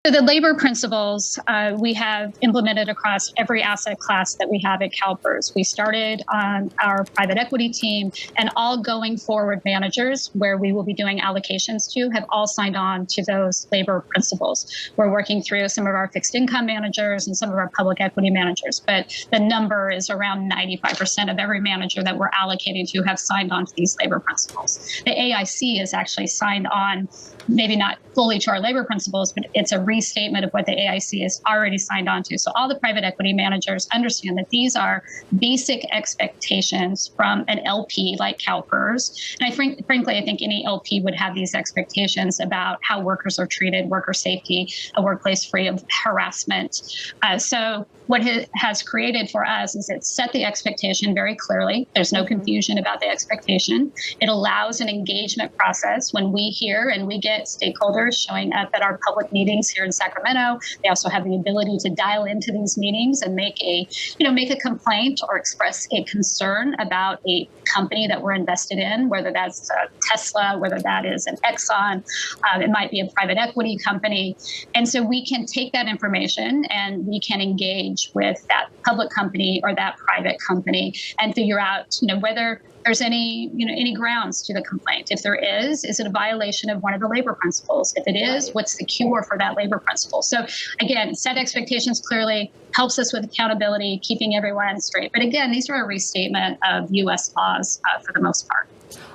So the labor principles we have implemented across every asset class that we have at CalPERS. We started on our private equity team, and all going forward managers where we will be doing allocations to have all signed on to those labor principles. We're working through some of our fixed income managers and some of our public equity managers, but the number is around 95% of every manager that we're allocating to have signed on to these labor principles. The AIC is actually signed on, maybe not fully to our labor principles, but it's a restatement of what the AIC has already signed on to. So all the private equity managers understand that these are basic expectations from an LP like CalPERS. And frankly, I think any LP would have these expectations about how workers are treated, worker safety, a workplace free of harassment. So what it has created for us is it set the expectation very clearly. There's no confusion about the expectation. It allows an engagement process when we hear and we get stakeholders showing up at our public meetings here in Sacramento. They also have the ability to dial into these meetings and make a complaint or express a concern about a company that we're invested in, whether that's Tesla, whether that is an Exxon, it might be a private equity company. And so we can take that information and we can engage with that public company or that private company and figure out, whether there's any grounds to the complaint. If there is it a violation of one of the labor principles? If it is, what's the cure for that labor principle? So again, set expectations clearly, helps us with accountability, keeping everyone straight. But again, these are a restatement of U.S. laws for the most part.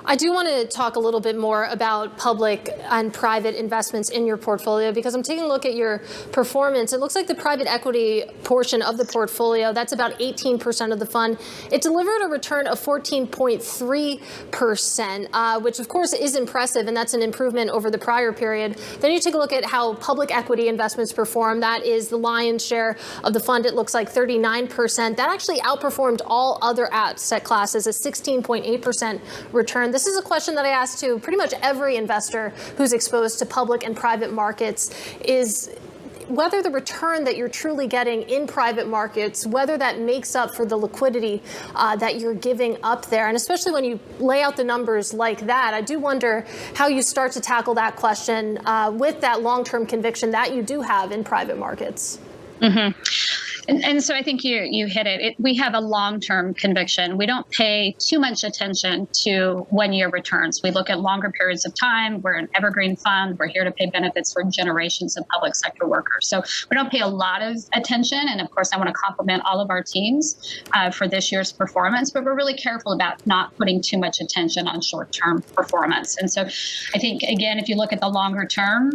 I do want to talk a little bit more about public and private investments in your portfolio, because I'm taking a look at your performance. It looks like the private equity portion of the portfolio, that's about 18% of the fund. It delivered a return of 14.3%, which of course is impressive, and that's an improvement over the prior period. Then you take a look at how public equity investments perform. That is the lion's share of the fund. It looks like 39%. That actually outperformed all other asset classes, a 16.8% return. This is a question that I ask to pretty much every investor who's exposed to public and private markets, is whether the return that you're truly getting in private markets, whether that makes up for the liquidity that you're giving up there. And especially when you lay out the numbers like that, I do wonder how you start to tackle that question with that long-term conviction that you do have in private markets. Mm-hmm. And so I think you hit it. We have a long-term conviction. We don't pay too much attention to one-year returns. We look at longer periods of time. We're an evergreen fund. We're here to pay benefits for generations of public sector workers. So we don't pay a lot of attention. And of course, I want to compliment all of our teams for this year's performance. But we're really careful about not putting too much attention on short-term performance. And so I think, again, if you look at the longer term,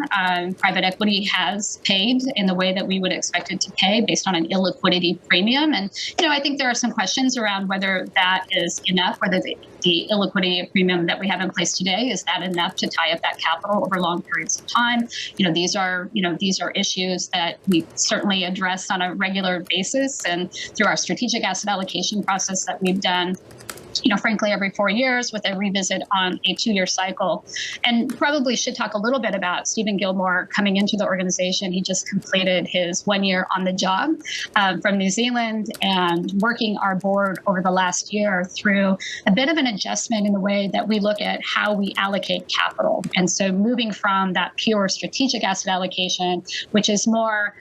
private equity has paid in the way that we would expect it to pay based on an illiquidity premium. And, I think there are some questions around whether that is enough, whether the illiquidity premium that we have in place today, is that enough to tie up that capital over long periods of time? These are issues that we certainly address on a regular basis and through our strategic asset allocation process that we've done, frankly, every 4 years with a revisit on a 2-year cycle. And probably should talk a little bit about Stephen Gilmore coming into the organization. He just completed his 1 year on the job from New Zealand, and working our board over the last year through a bit of an adjustment in the way that we look at how we allocate capital. And so moving from that pure strategic asset allocation, which is more,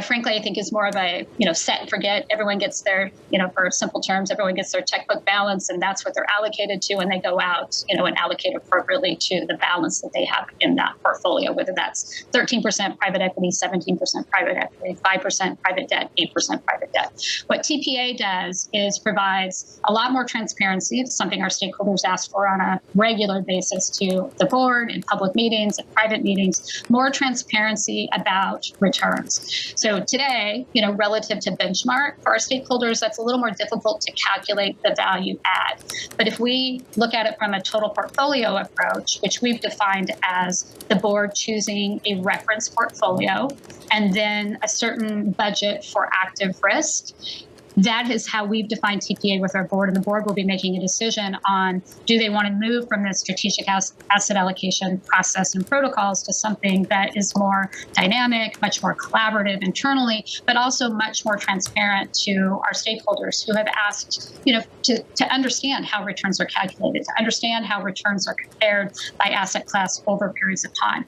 frankly, I think is more of a, set and forget. Everyone gets their, for simple terms, everyone gets their checkbook balance, and that's what they're allocated to, and they go out, and allocate appropriately to the balance that they have in that portfolio, whether that's 13% private equity, 17% private equity, 5% private debt, 8% private debt. What TPA does is provides a lot more transparency. It's something our stakeholders ask for on a regular basis to the board, in public meetings, in private meetings, more transparency about returns. So today, relative to benchmark, for our stakeholders, that's a little more difficult to calculate the value add. But if we look at it from a total portfolio approach, which we've defined as the board choosing a reference portfolio and then a certain budget for active risk, that is how we've defined TPA with our board, and the board will be making a decision on, do they want to move from the strategic asset allocation process and protocols to something that is more dynamic, much more collaborative internally, but also much more transparent to our stakeholders who have asked, to understand how returns are calculated, to understand how returns are compared by asset class over periods of time.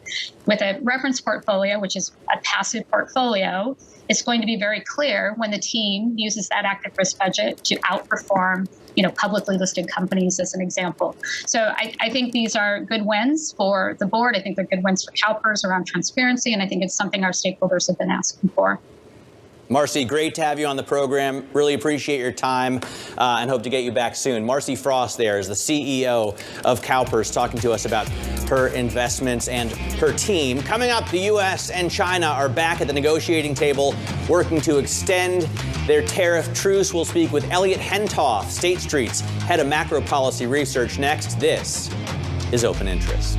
With a reference portfolio, which is a passive portfolio, it's going to be very clear when the team uses that active risk budget to outperform, publicly listed companies as an example. So I think these are good wins for the board. I think they're good wins for CalPERS around transparency, and I think it's something our stakeholders have been asking for. Marcy, great to have you on the program. Really appreciate your time and hope to get you back soon. Marcy Frost there is the CEO of CalPERS, talking to us about her investments and her team. Coming up, the U.S. and China are back at the negotiating table working to extend their tariff truce. We'll speak with Elliot Hentoff, State Street's head of macro policy research, next. This is Open Interest.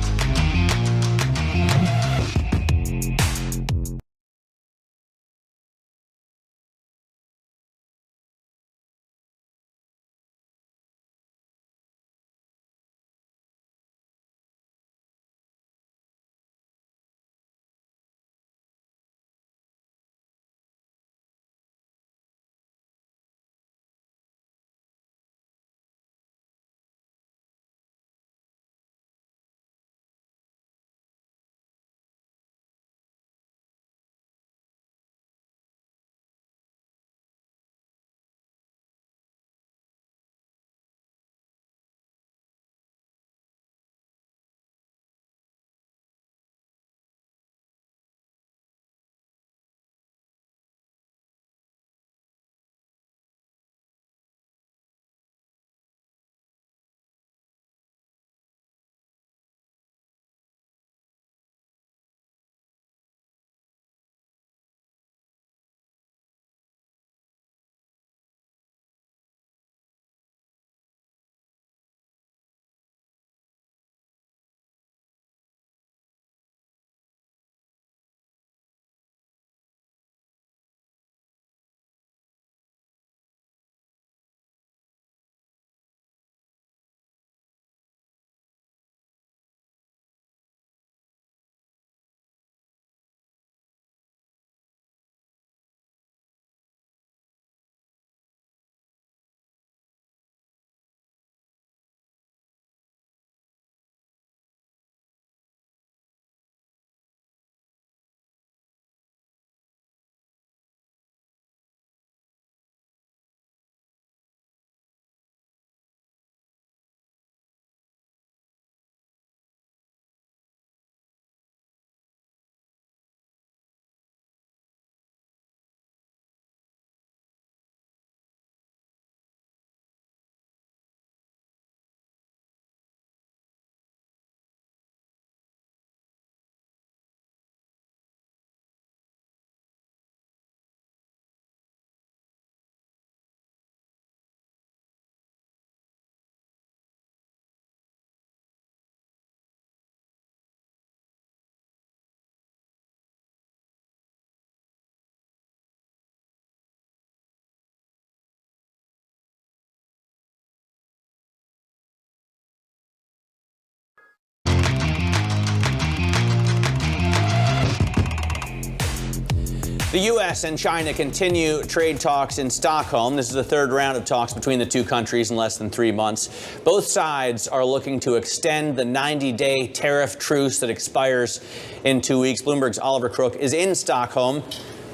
The U.S. and China continue trade talks in Stockholm. This is the third round of talks between the two countries in less than 3 months. Both sides are looking to extend the 90-day tariff truce that expires in 2 weeks. Bloomberg's Oliver Crook is in Stockholm.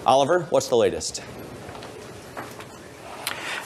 Oliver, what's the latest?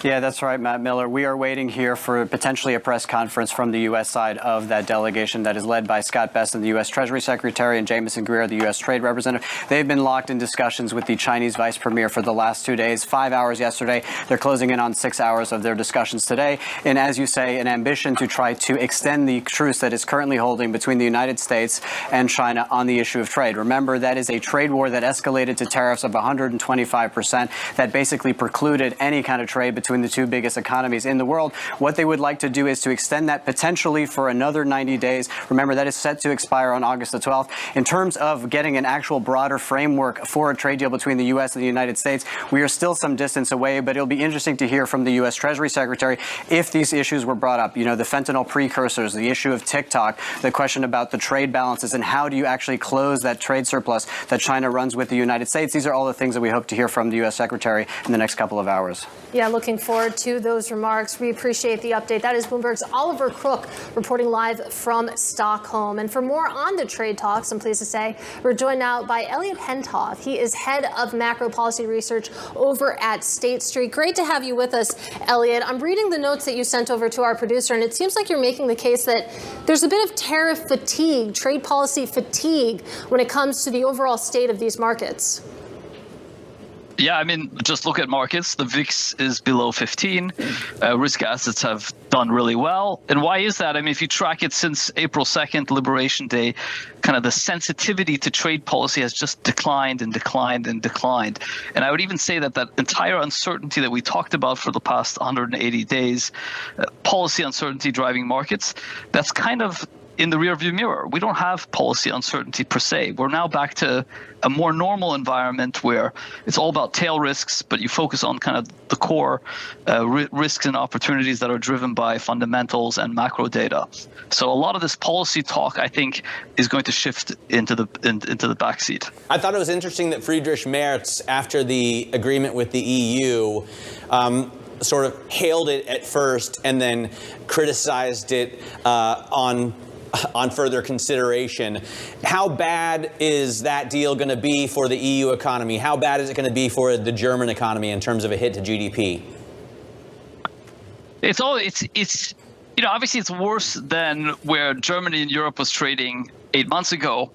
Yeah, that's right, Matt Miller. We are waiting here for potentially a press conference from the U.S. side of that delegation that is led by Scott Bessent, the U.S. Treasury Secretary, and Jamieson Greer, the U.S. Trade Representative. They've been locked in discussions with the Chinese Vice Premier for the last 2 days, 5 hours yesterday. They're closing in on 6 hours of their discussions today. And as you say, an ambition to try to extend the truce that is currently holding between the United States and China on the issue of trade. Remember, that is a trade war that escalated to tariffs of 125% that basically precluded any kind of trade between between the two biggest economies in the world. What they would like to do is to extend that potentially for another 90 days. Remember, that is set to expire on August the 12th. In terms of getting an actual broader framework for a trade deal between the U.S. and the United States, we are still some distance away, but it'll be interesting to hear from the U.S. Treasury Secretary if these issues were brought up. You know, the fentanyl precursors, the issue of TikTok, the question about the trade balances, and how do you actually close that trade surplus that China runs with the United States. These are all the things that we hope to hear from the U.S. Secretary in the next couple of hours. Yeah, looking forward to those remarks. We appreciate the update. That is Bloomberg's Oliver Crook reporting live from Stockholm. And for more on the trade talks, I'm pleased to say, we're joined now by Elliot Hentoff. He is head of macro policy research over at State Street. Great to have you with us, Elliot. I'm reading the notes that you sent over to our producer, and it seems like you're making the case that there's a bit of tariff fatigue, trade policy fatigue, when it comes to the overall state of these markets. Yeah, I mean, just look at markets. The VIX is below 15. Risk assets have done really well. And why is that? I mean, if you track it since April 2nd, Liberation Day, kind of the sensitivity to trade policy has just declined and declined and declined. And I would even say that that entire uncertainty that we talked about for the past 180 days, policy uncertainty driving markets, that's kind of in the rearview mirror. We don't have policy uncertainty per se. We're now back to a more normal environment where it's all about tail risks, but you focus on kind of the core risks and opportunities that are driven by fundamentals and macro data. So a lot of this policy talk, I think, is going to shift into the backseat. I thought it was interesting that Friedrich Merz, after the agreement with the EU, sort of hailed it at first and then criticized it on further consideration. How bad is that deal going to be for the EU economy? How bad is it going to be for the German economy in terms of a hit to GDP? It's you know, obviously it's worse than where Germany and Europe was trading 8 months ago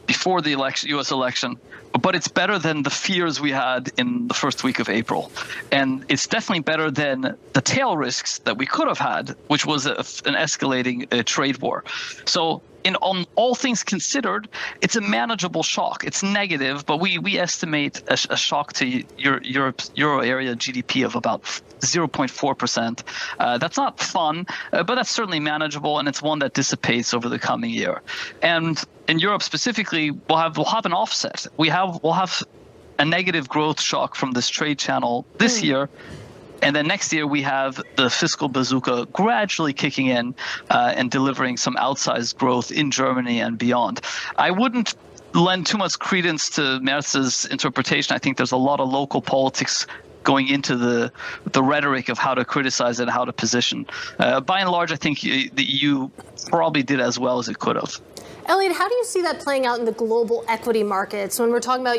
before the U.S. election. But it's better than the fears we had in the first week of April. And it's definitely better than the tail risks that we could have had, which was an escalating trade war. So on all things considered, it's a manageable shock. It's negative, but we estimate a shock to Europe's Euro area GDP of about 0.4%. That's not fun, but that's certainly manageable, and it's one that dissipates over the coming year. And in Europe specifically, we'll have an offset. We'll have a negative growth shock from this trade channel this year. And then next year, we have the fiscal bazooka gradually kicking in and delivering some outsized growth in Germany and beyond. I wouldn't lend too much credence to Merz's interpretation. I think there's a lot of local politics going into the rhetoric of how to criticize it and how to position. By and large, I think the EU probably did as well as it could have. Elliot, how do you see that playing out in the global equity markets? When we're talking about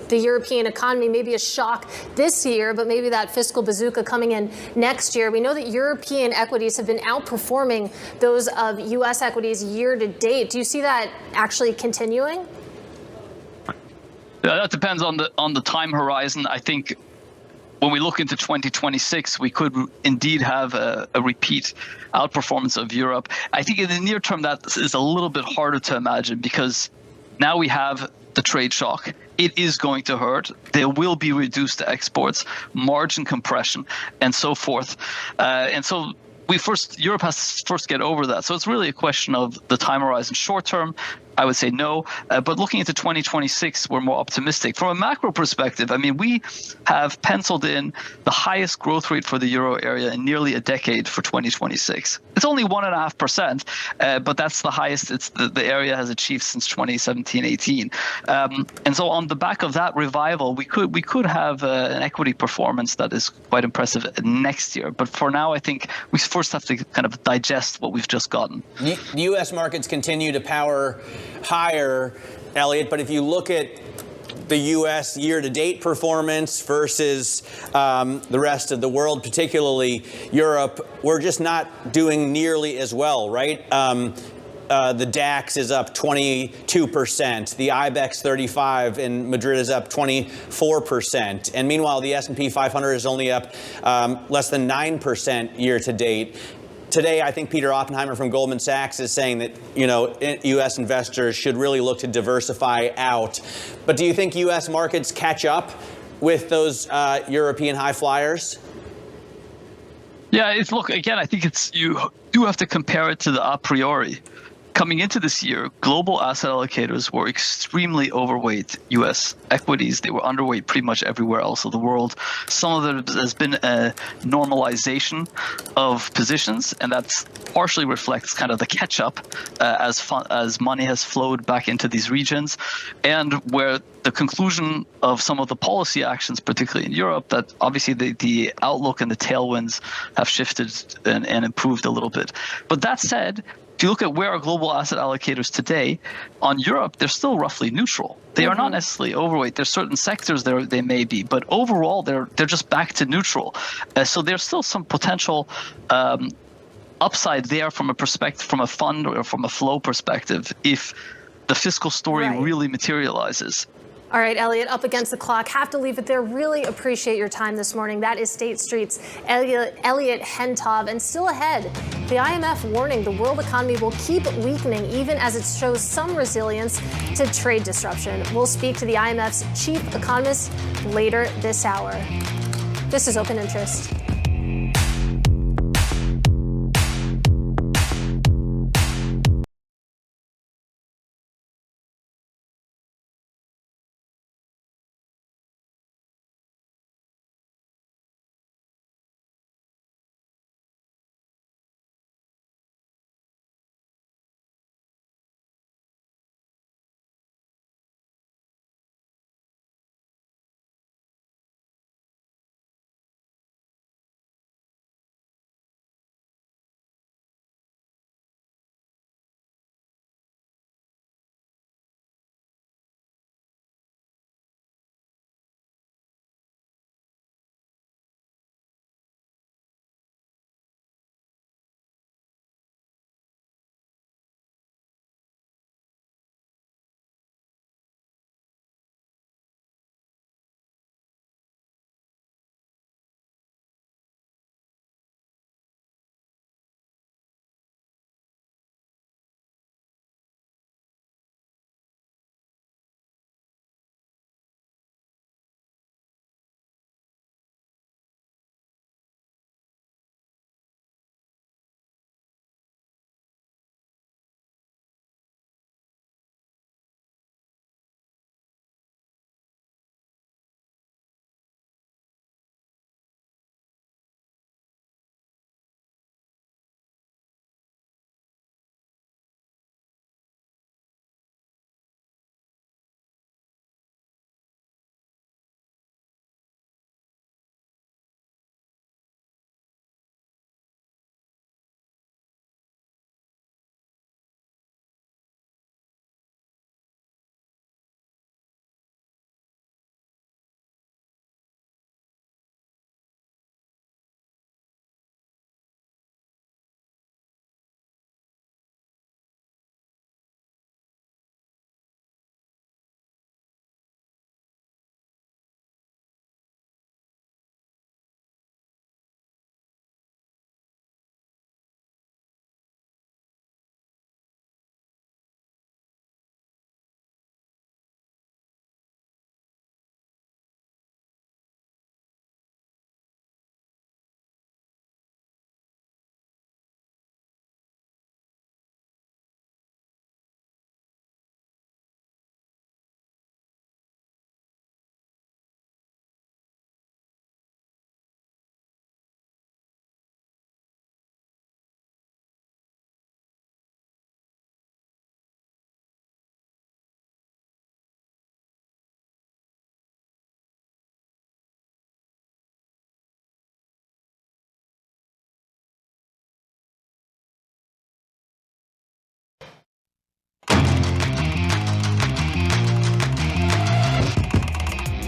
the European economy, maybe a shock this year, but maybe that fiscal bazooka coming in next year. We know that European equities have been outperforming those of U.S. equities year to date. Do you see that actually continuing? Yeah, that depends on the time horizon. I think when we look into 2026, we could indeed have a repeat outperformance of Europe. I think in the near term, that is a little bit harder to imagine because now we have the trade shock. It is going to hurt. There will be reduced exports, margin compression, and so forth. And so Europe has to first get over that. So it's really a question of the time horizon. Short term, I would say no. But looking into 2026, we're more optimistic. From a macro perspective, I mean, we have penciled in the highest growth rate for the euro area in nearly a decade for 2026. It's only 1.5%, but that's the highest the area has achieved since 2017-18. And so on the back of that revival, we could have an equity performance that is quite impressive next year. But for now, I think we first have to kind of digest what we've just gotten. The U.S. markets continue to power higher, Elliot, but if you look at the U.S. year-to-date performance versus the rest of the world, particularly Europe, we're just not doing nearly as well, right? The DAX is up 22%. The IBEX 35 in Madrid is up 24%. And meanwhile, the S&P 500 is only up less than 9% year-to-date. Today, I think Peter Oppenheimer from Goldman Sachs is saying that, U.S. investors should really look to diversify out. But do you think U.S. markets catch up with those European high flyers? Yeah, look, again, I think you do have to compare it to the a priori. Coming into this year, global asset allocators were extremely overweight U.S. equities. They were underweight pretty much everywhere else of the world. Some of there has been a normalization of positions, and that partially reflects kind of the catch-up as money has flowed back into these regions, and where the conclusion of some of the policy actions, particularly in Europe, that obviously the outlook and the tailwinds have shifted and improved a little bit. But that said, if you look at where are global asset allocators today, on Europe, they're still roughly neutral. They are not necessarily overweight. There's certain sectors there they may be, but overall, they're just back to neutral. So there's still some potential upside there from a perspective, from a fund or from a flow perspective, if the fiscal story really materializes. All right, Elliot, up against the clock. Have to leave it there. Really appreciate your time this morning. That is State Street's Elliot Hentov. And still ahead, the IMF warning the world economy will keep weakening even as it shows some resilience to trade disruption. We'll speak to the IMF's chief economist later this hour. This is Open Interest.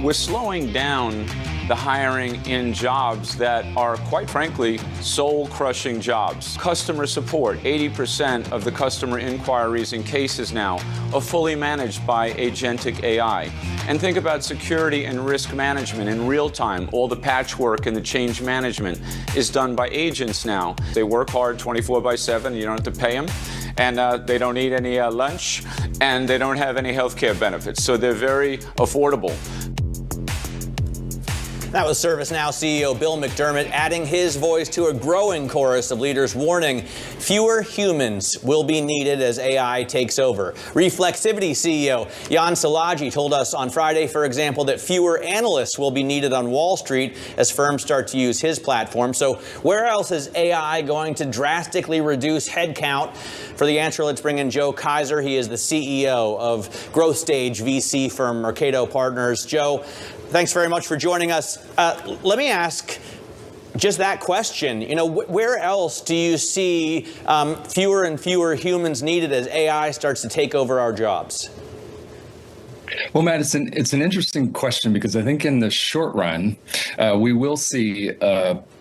We're slowing down the hiring in jobs that are, quite frankly, soul-crushing jobs. Customer support, 80% of the customer inquiries and cases now are fully managed by agentic AI. And think about security and risk management in real time. All the patchwork and the change management is done by agents now. They work hard 24/7, you don't have to pay them. And they don't eat any lunch, and they don't have any health care benefits. So they're very affordable. That was ServiceNow CEO Bill McDermott adding his voice to a growing chorus of leaders warning fewer humans will be needed as AI takes over. Reflexivity CEO Jan Szilagyi told us on Friday, for example, that fewer analysts will be needed on Wall Street as firms start to use his platform. So where else is AI going to drastically reduce headcount? For the answer, let's bring in Joe Kaiser. He is the CEO of growth stage VC firm Mercato Partners. Joe, thanks very much for joining us. Let me ask just that question. You know, where else do you see fewer and fewer humans needed as AI starts to take over our jobs? Well, Matt, it's an interesting question because I think in the short run, we will see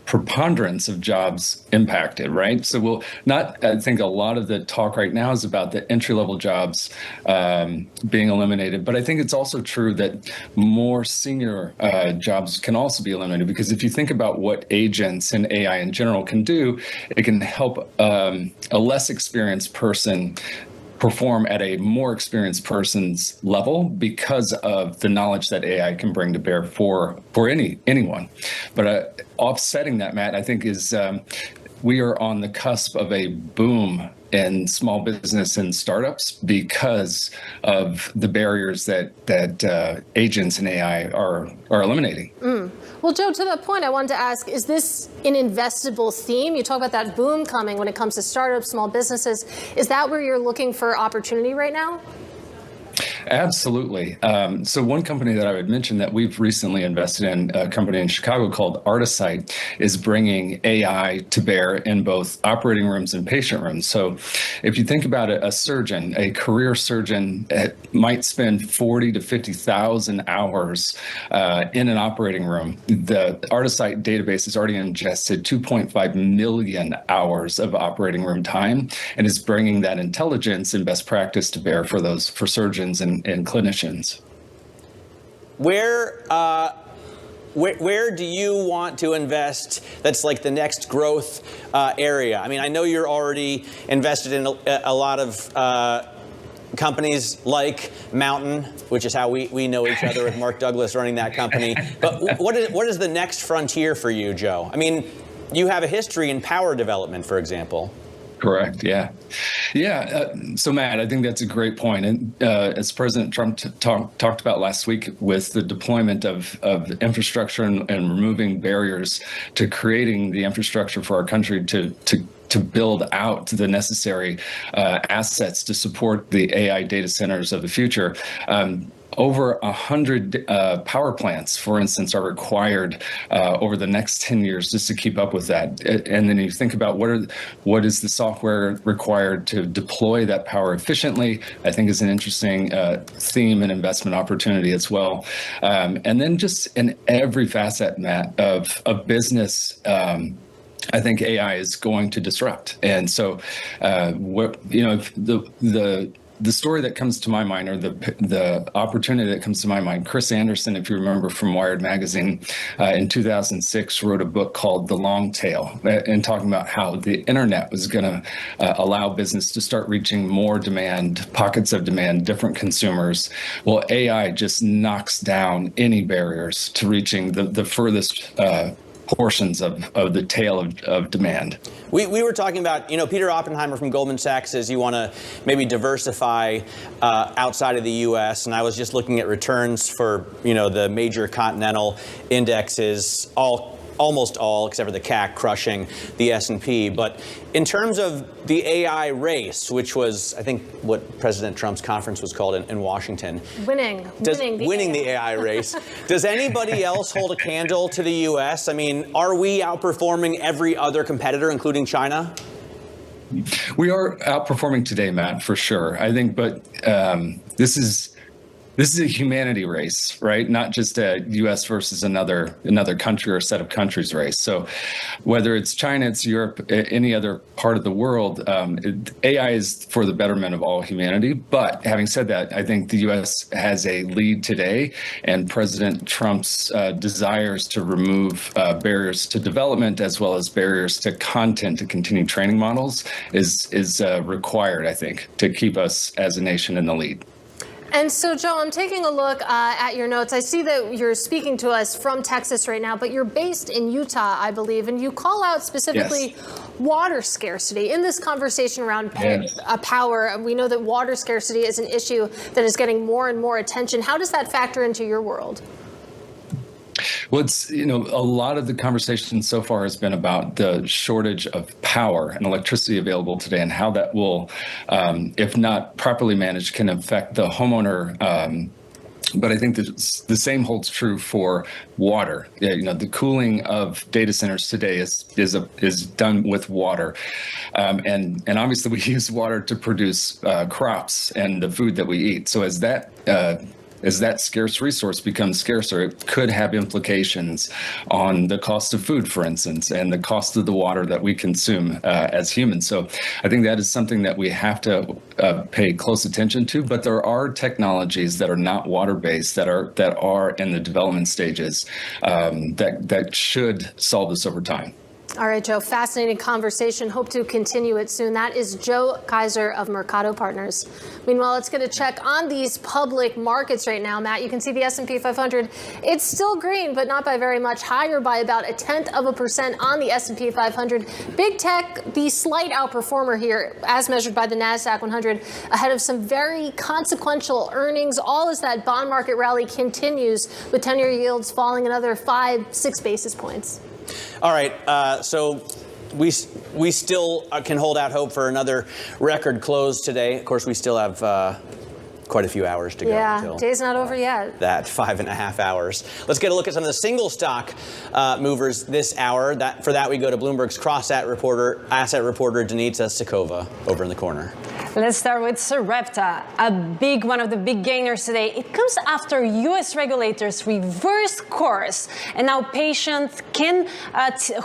preponderance of jobs impacted, right? So I think a lot of the talk right now is about the entry-level jobs being eliminated, but I think it's also true that more senior jobs can also be eliminated, because if you think about what agents and AI in general can do, it can help a less experienced person perform at a more experienced person's level because of the knowledge that AI can bring to bear for anyone. But offsetting that, Matt, I think is we are on the cusp of a boom in small business and startups because of the barriers that agents and AI are eliminating. Well, Joe, to that point, I wanted to ask, is this an investable theme? You talk about that boom coming when it comes to startups, small businesses. Is that where you're looking for opportunity right now? Absolutely. So one company that I would mention that we've recently invested in, a company in Chicago called Artisight, is bringing AI to bear in both operating rooms and patient rooms. So if you think about a surgeon, a career surgeon might spend 40 to 50,000 hours in an operating room. The Artisight database has already ingested 2.5 million hours of operating room time and is bringing that intelligence and best practice to bear for surgeons and clinicians. Where do you want to invest that's like the next growth area? I mean, I know you're already invested in a lot of companies like Mountain, which is how we know each other with Mark Douglas running that company. But what is the next frontier for you, Joe? I mean, you have a history in power development, for example. Correct. Yeah. So, Matt, I think that's a great point. And as President Trump talked about last week with the deployment of infrastructure and removing barriers to creating the infrastructure for our country to build out the necessary assets to support the AI data centers of the future. Over 100 power plants, for instance, are required over the next 10 years just to keep up with that. And then you think about what is the software required to deploy that power efficiently, I think is an interesting theme and investment opportunity as well. And then just in every facet, Matt, of business, I think AI is going to disrupt. And so, the story that comes to my mind, or the opportunity that comes to my mind, Chris Anderson, if you remember from Wired Magazine, in 2006 wrote a book called The Long Tail, and talking about how the internet was going to allow business to start reaching more demand, pockets of demand, different consumers. Well, AI just knocks down any barriers to reaching the furthest portions of the tail of demand. We were talking about, Peter Oppenheimer from Goldman Sachs says you want to maybe diversify outside of the U.S. And I was just looking at returns for, the major continental indexes, almost all, except for the CAC, crushing the S&P. But in terms of the AI race, which was, I think, what President Trump's conference was called in Washington. Winning the AI race. Does anybody else hold a candle to the U.S.? I mean, are we outperforming every other competitor, including China? We are outperforming today, Matt, for sure. I think, but this is a humanity race, right? Not just a U.S. versus another country or set of countries race. So whether it's China, it's Europe, any other part of the world, AI is for the betterment of all humanity. But having said that, I think the U.S. has a lead today, and President Trump's desires to remove barriers to development as well as barriers to content to continue training models is required, I think, to keep us as a nation in the lead. And so, Joe, I'm taking a look at your notes. I see that you're speaking to us from Texas right now, but you're based in Utah, I believe, and you call out specifically water scarcity. In this conversation around power, we know that water scarcity is an issue that is getting more and more attention. How does that factor into your world? Well, it's, a lot of the conversation so far has been about the shortage of power and electricity available today and how that will, if not properly managed, can affect the homeowner. But I think the same holds true for water. The cooling of data centers today is done with water, and obviously we use water to produce crops and the food that we eat. So as that scarce resource becomes scarcer, it could have implications on the cost of food, for instance, and the cost of the water that we consume as humans. So I think that is something that we have to pay close attention to. But there are technologies that are not water-based that are in the development stages that should solve this over time. All right, Joe, fascinating conversation. Hope to continue it soon. That is Joe Kaiser of Mercado Partners. Meanwhile, let's get a check on these public markets right now. Matt, you can see the S&P 500. It's still green, but not by very much. Higher by about 0.1% on the S&P 500. Big tech, the slight outperformer here, as measured by the NASDAQ 100, ahead of some very consequential earnings, all as that bond market rally continues, with 10-year yields falling another 5-6 basis points. All right, so we still can hold out hope for another record close today. Of course, we still have quite a few hours to go. Yeah, until, day's not over yet. That 5.5 hours. Let's get a look at some of the single stock movers this hour. For that, we go to Bloomberg's asset reporter Denitsa Sikova over in the corner. Let's start with Sarepta, one of the big gainers today. It comes after U.S. regulators reversed course, and now patients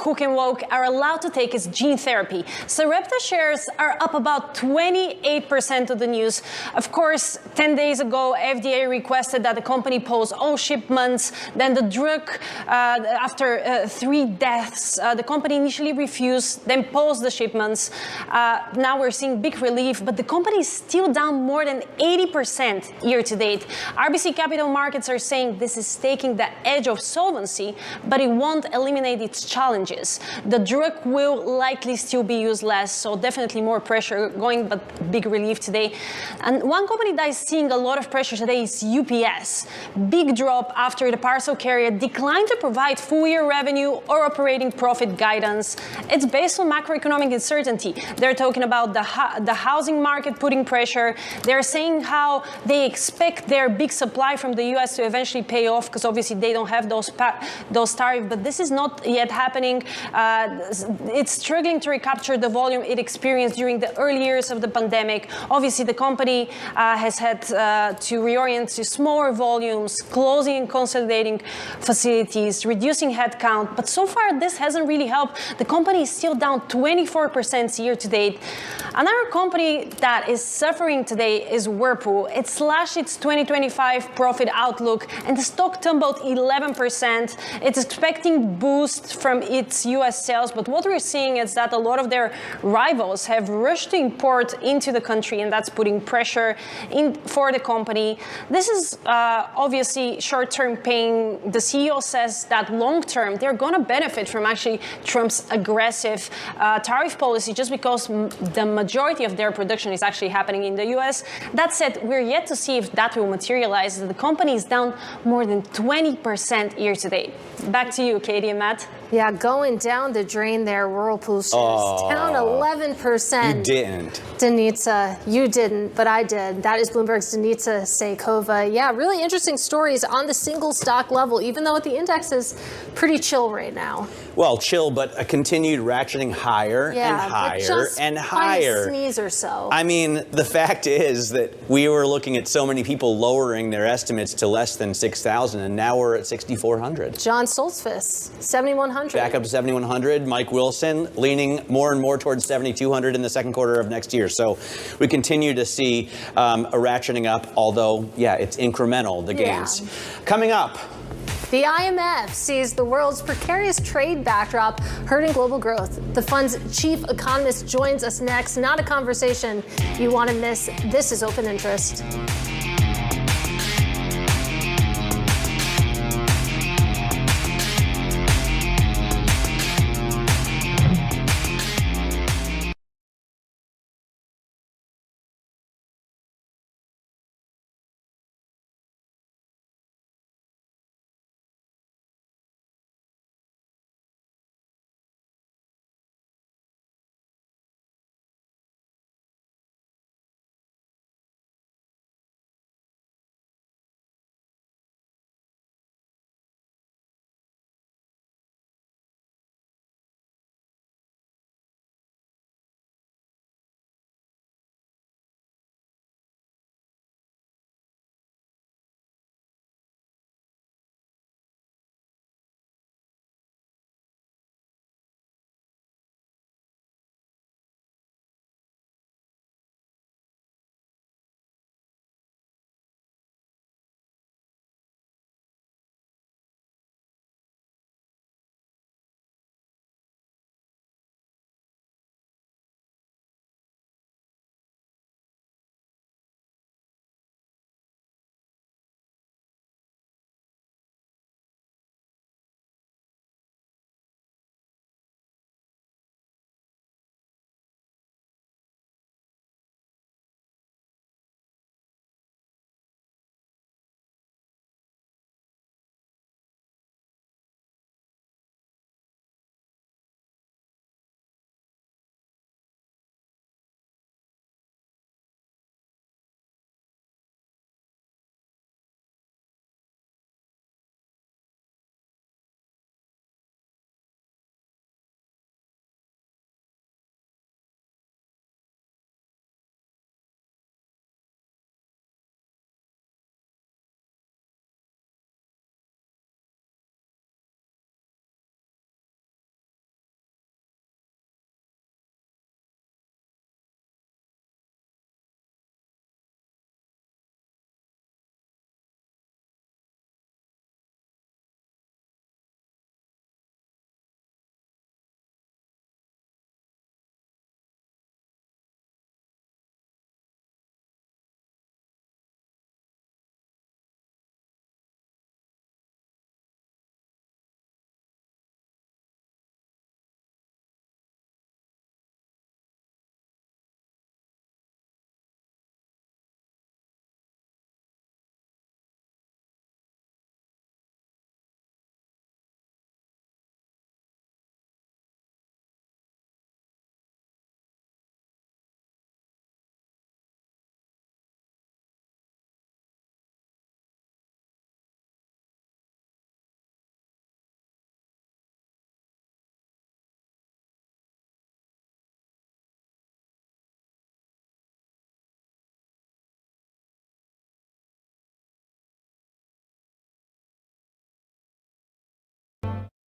who can walk are allowed to take its gene therapy. Sarepta shares are up about 28% of the news. Of course, 10 days ago, FDA requested that the company pause all shipments. Then the drug, after 3 deaths, the company initially refused, then paused the shipments. Now we're seeing big relief, but the company is still down more than 80% year to date. RBC Capital Markets are saying this is taking the edge of solvency, but it won't eliminate its challenges. The drug will likely still be used less, so definitely more pressure going, but big relief today. And one company that is seeing a lot of pressure today is UPS. Big drop after the parcel carrier declined to provide full-year revenue or operating profit guidance. It's based on macroeconomic uncertainty. They're talking about the housing market putting pressure. They're saying how they expect their big supply from the U.S. to eventually pay off, because obviously they don't have those tariffs, but this is not yet happening. It's struggling to recapture the volume it experienced during the early years of the pandemic. Obviously, the company has had to reorient to smaller volumes, closing and consolidating facilities, reducing headcount, but so far this hasn't really helped. The company is still down 24% year to date. Another company that is suffering today is Whirlpool. It slashed its 2025 profit outlook, and the stock tumbled 11%. It's expecting boost from its U.S. sales, but what we're seeing is that a lot of their rivals have rushed to import into the country, and that's putting pressure for the company. This is obviously short-term pain. The CEO says that long-term, they're going to benefit from actually Trump's aggressive tariff policy, just because the majority of their production is actually happening in the U.S. That said, we're yet to see if that will materialize. The company is down more than 20% year to date. Back to you, Katie and Matt. Yeah, going down the drain there, Whirlpool shares down 11%. You didn't. Denitsa, you didn't, but I did. That is Bloomberg's Denitsa Sikova. Yeah, really interesting stories on the single stock level, even though the index is pretty chill right now. Well, chill, but a continued ratcheting higher and higher and higher. A sneeze or so. I mean, the fact is that we were looking at so many people lowering their estimates to less than 6,000, and now we're at 6,400. John Stoltzfus, 7,100. Back up to 7,100. Mike Wilson leaning more and more towards 7,200 in the second quarter of next year. So we continue to see a ratcheting up, although, yeah, it's incremental, the gains. Coming up. The IMF sees the world's precarious trade backdrop hurting global growth. The fund's chief economist joins us next. Not a conversation you want to miss. This is Open Interest.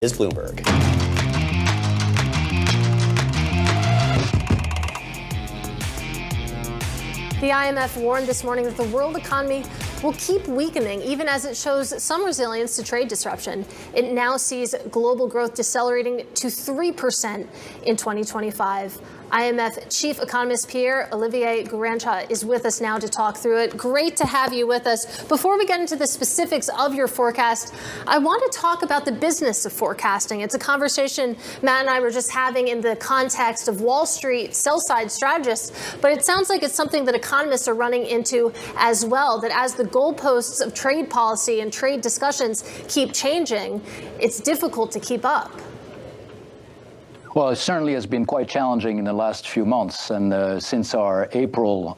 is Bloomberg. The IMF warned this morning that the world economy will keep weakening, even as it shows some resilience to trade disruption. It now sees global growth decelerating to 3% in 2025. IMF Chief Economist Pierre-Olivier Gourantia is with us now to talk through it. Great to have you with us. Before we get into the specifics of your forecast, I want to talk about the business of forecasting. It's a conversation Matt and I were just having in the context of Wall Street sell-side strategists, but it sounds like it's something that economists are running into as well, that as the goalposts of trade policy and trade discussions keep changing, it's difficult to keep up. Well, it certainly has been quite challenging in the last few months. And since our April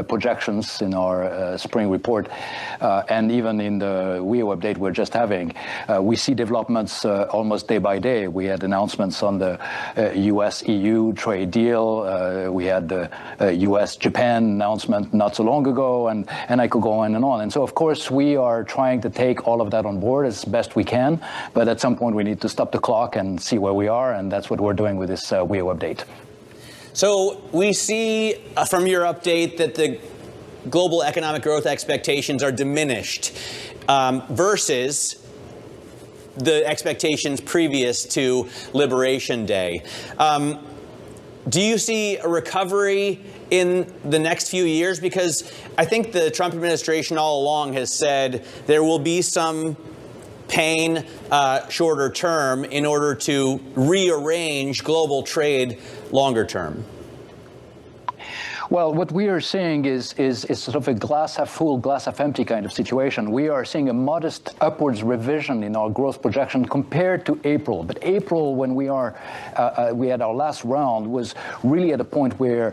projections in our spring report, and even in the WEO update we're just having, we see developments almost day by day. We had announcements on the US-EU trade deal. We had the US-Japan announcement not so long ago, and I could go on and on. And so, of course, we are trying to take all of that on board as best we can. But at some point, we need to stop the clock and see where we are. And that's what we're doing with this WEO update. So we see from your update that the global economic growth expectations are diminished versus the expectations previous to Liberation Day. Do you see a recovery in the next few years? Because I think the Trump administration all along has said there will be some pain shorter term in order to rearrange global trade longer term. Well, what we are seeing is sort of a glass half full, glass half empty kind of situation. We are seeing a modest upwards revision in our growth projection compared to April. But April, when we had our last round, was really at a point where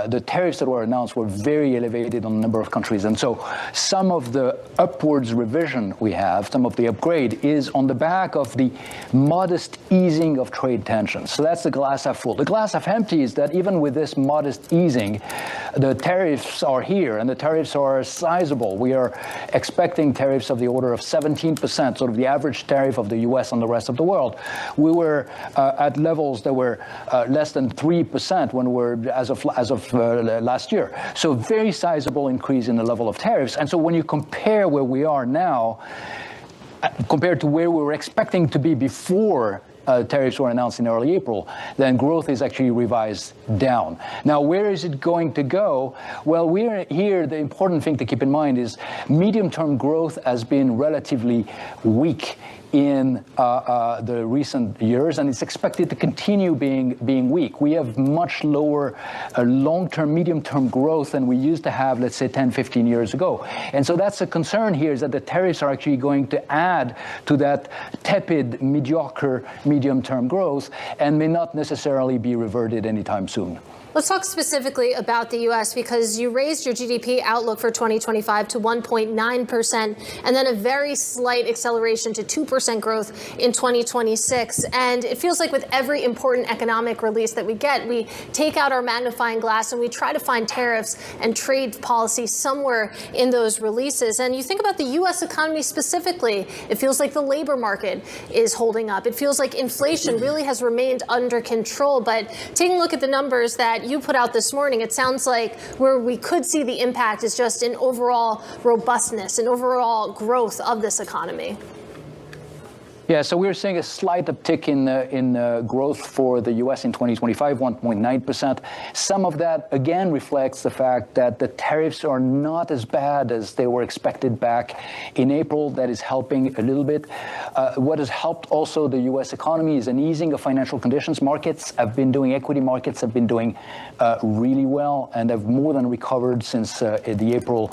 the tariffs that were announced were very elevated on a number of countries. And so some of the upwards revision we have, some of the upgrade, is on the back of the modest easing of trade tensions. So that's the glass half full. The glass half empty is that even with this modest easing, the tariffs are here, and the tariffs are sizable. We are expecting tariffs of the order of 17%, sort of the average tariff of the U.S. on the rest of the world. We were at levels that were less than 3% when we're as of last year. So very sizable increase in the level of tariffs. And so when you compare where we are now compared to where we were expecting to be before tariffs were announced in early April, then growth is actually revised down. Now, where is it going to go? Well, we're here. The important thing to keep in mind is medium-term growth has been relatively weak in the recent years, and it's expected to continue being weak. We have much lower long-term, medium-term growth than we used to have, let's say, 10, 15 years ago. And so that's a concern here, is that the tariffs are actually going to add to that tepid, mediocre medium-term growth and may not necessarily be reverted anytime soon. Let's talk specifically about the U.S. because you raised your GDP outlook for 2025 to 1.9% and then a very slight acceleration to 2% growth in 2026. And it feels like with every important economic release that we get, we take out our magnifying glass and we try to find tariffs and trade policy somewhere in those releases. And you think about the U.S. economy specifically, it feels like the labor market is holding up. It feels like inflation really has remained under control. But taking a look at the numbers that you put out this morning, it sounds like where we could see the impact is just in overall robustness and overall growth of this economy. Yeah, so we're seeing a slight uptick in growth for the U.S. in 2025, 1.9%. Some of that, again, reflects the fact that the tariffs are not as bad as they were expected back in April. That is helping a little bit. What has helped also the U.S. economy is an easing of financial conditions. Equity markets have been doing really well and have more than recovered since the April,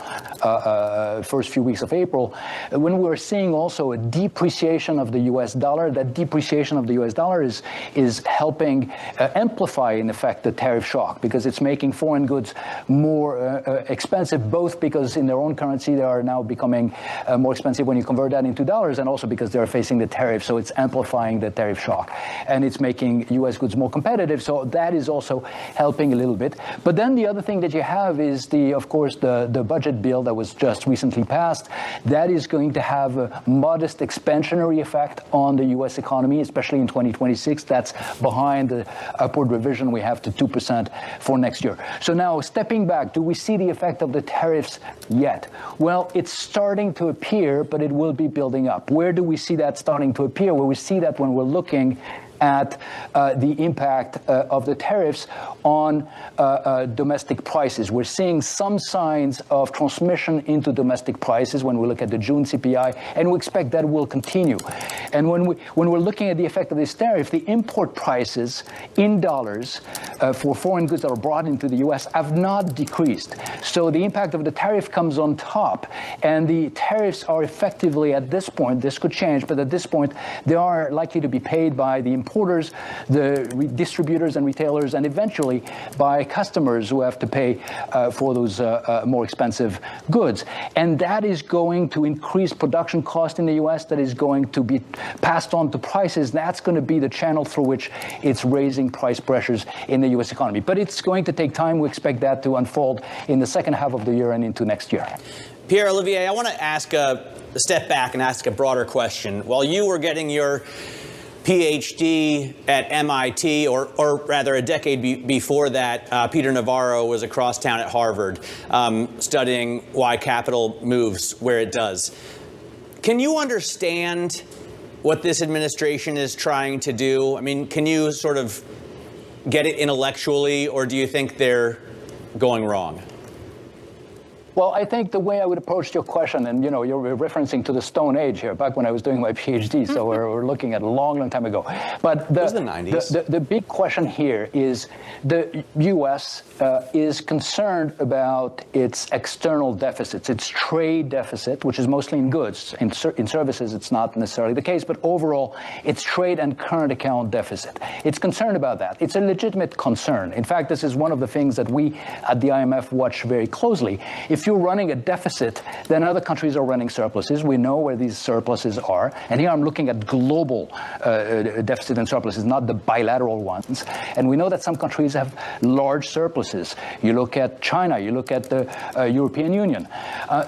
first few weeks of April. When we're seeing also a depreciation of the U.S. dollar, that depreciation of the U.S. dollar is helping amplify, in effect, the tariff shock, because it's making foreign goods more expensive, both because in their own currency they are now becoming more expensive when you convert that into dollars, and also because they're facing the tariff. So it's amplifying the tariff shock, and it's making U.S. goods more competitive. So that is also helping a little bit. But then the other thing that you have is, of course, the budget bill that was just recently passed. That is going to have a modest expansionary effect impact on the U.S. economy, especially in 2026. That's behind the upward revision we have to 2% for next year. So now, stepping back, do we see the effect of the tariffs yet? Well, it's starting to appear, but it will be building up. Where do we see that starting to appear? Well, we see that when we're looking at the impact of the tariffs on domestic prices. We're seeing some signs of transmission into domestic prices when we look at the June CPI, and we expect that will continue. And when we're looking at the effect of this tariff, the import prices in dollars for foreign goods that are brought into the U.S. have not decreased. So the impact of the tariff comes on top, and the tariffs are effectively, at this point, this could change, but at this point, they are likely to be paid by the importers, the distributors and retailers, and eventually by customers who have to pay for those more expensive goods. And that is going to increase production cost in the U.S. That is going to be passed on to prices. That's going to be the channel through which it's raising price pressures in the U.S. economy. But it's going to take time. We expect that to unfold in the second half of the year and into next year. Pierre-Olivier, I want to ask step back and ask a broader question. While you were getting your PhD at MIT, or rather a decade before that, Peter Navarro was across town at Harvard studying why capital moves where it does. Can you understand what this administration is trying to do? I mean, can you sort of get it intellectually, or do you think they're going wrong? Well, I think the way I would approach your question, and you're referencing to the Stone Age here, back when I was doing my PhD, so we're looking at a long, long time ago. But it was the 90s. The big question here is the U.S. Is concerned about its external deficits, its trade deficit, which is mostly in goods. In services, it's not necessarily the case, but overall, its trade and current account deficit. It's concerned about that. It's a legitimate concern. In fact, this is one of the things that we at the IMF watch very closely. If you're running a deficit, then other countries are running surpluses. We know where these surpluses are. And here I'm looking at global deficit and surpluses, not the bilateral ones. And we know that some countries have large surpluses. You look at China, you look at the European Union.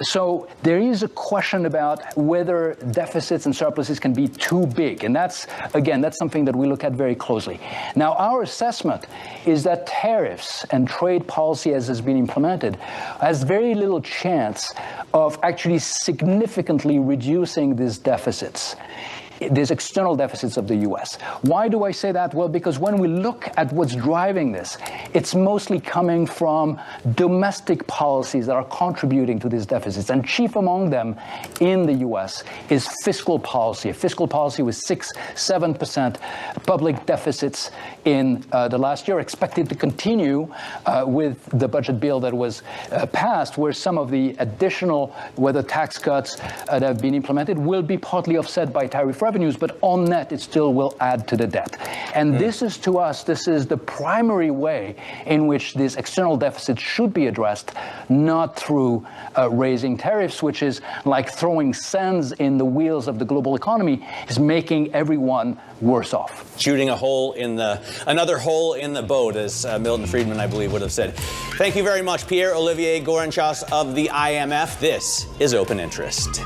So there is a question about whether deficits and surpluses can be too big. And that's something that we look at very closely. Now, our assessment is that tariffs and trade policy as has been implemented has very little chance of actually significantly reducing these deficits, these external deficits of the U.S. Why do I say that? Well, because when we look at what's driving this, it's mostly coming from domestic policies that are contributing to these deficits. And chief among them in the U.S. is fiscal policy. A fiscal policy with 6-7% public deficits in the last year, expected to continue with the budget bill that was passed, where some of the additional, whether tax cuts that have been implemented, will be partly offset by tariff revenues, but on net, it still will add to the debt. And this is, to us, this is the primary way in which this external deficit should be addressed, not through raising tariffs, which is like throwing sands in the wheels of the global economy, is making everyone worse off. Shooting another hole in the boat, as Milton Friedman, I believe, would have said. Thank you very much, Pierre-Olivier Gouronchas of the IMF. This is Open Interest.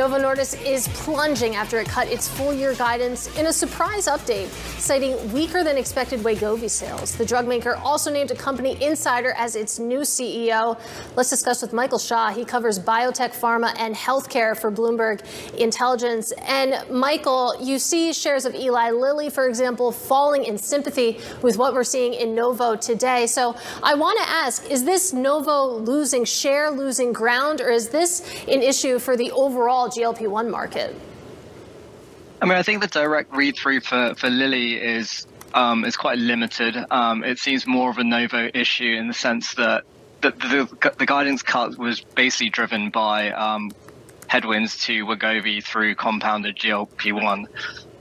Novo Nordisk is plunging after it cut its full-year guidance in a surprise update, citing weaker than expected Wegovy sales. The drug maker also named a company insider as its new CEO. Let's discuss with Michael Shaw. He covers biotech, pharma, and healthcare for Bloomberg Intelligence. And Michael, you see shares of Eli Lilly, for example, falling in sympathy with what we're seeing in Novo today. So I want to ask, is this Novo losing share, losing ground, or is this an issue for the overall GLP-1 market? I mean, I think the direct read-through for Lilly is quite limited. It seems more of a Novo issue in the sense that the guidance cut was basically driven by headwinds to Wegovy through compounded GLP-1.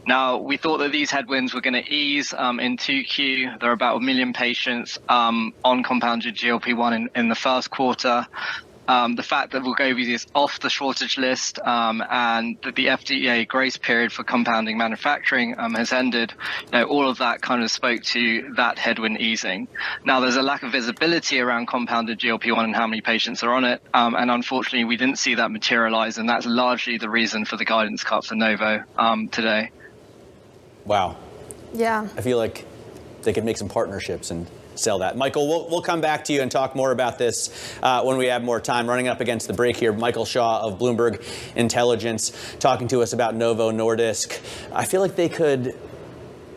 Now, we thought that these headwinds were going to ease in 2Q. There are about 1 million patients on compounded GLP-1 in the first quarter. The fact that Wegovy is off the shortage list and that the FDA grace period for compounding manufacturing has ended, all of that kind of spoke to that headwind easing. Now, there's a lack of visibility around compounded GLP-1 and how many patients are on it. And unfortunately, we didn't see that materialize. And that's largely the reason for the guidance cut for Novo today. Wow. Yeah. I feel like they could make some partnerships and sell that. Michael, we'll come back to you and talk more about this when we have more time. Running up against the break here, Michael Shaw of Bloomberg Intelligence talking to us about Novo Nordisk. I feel like they could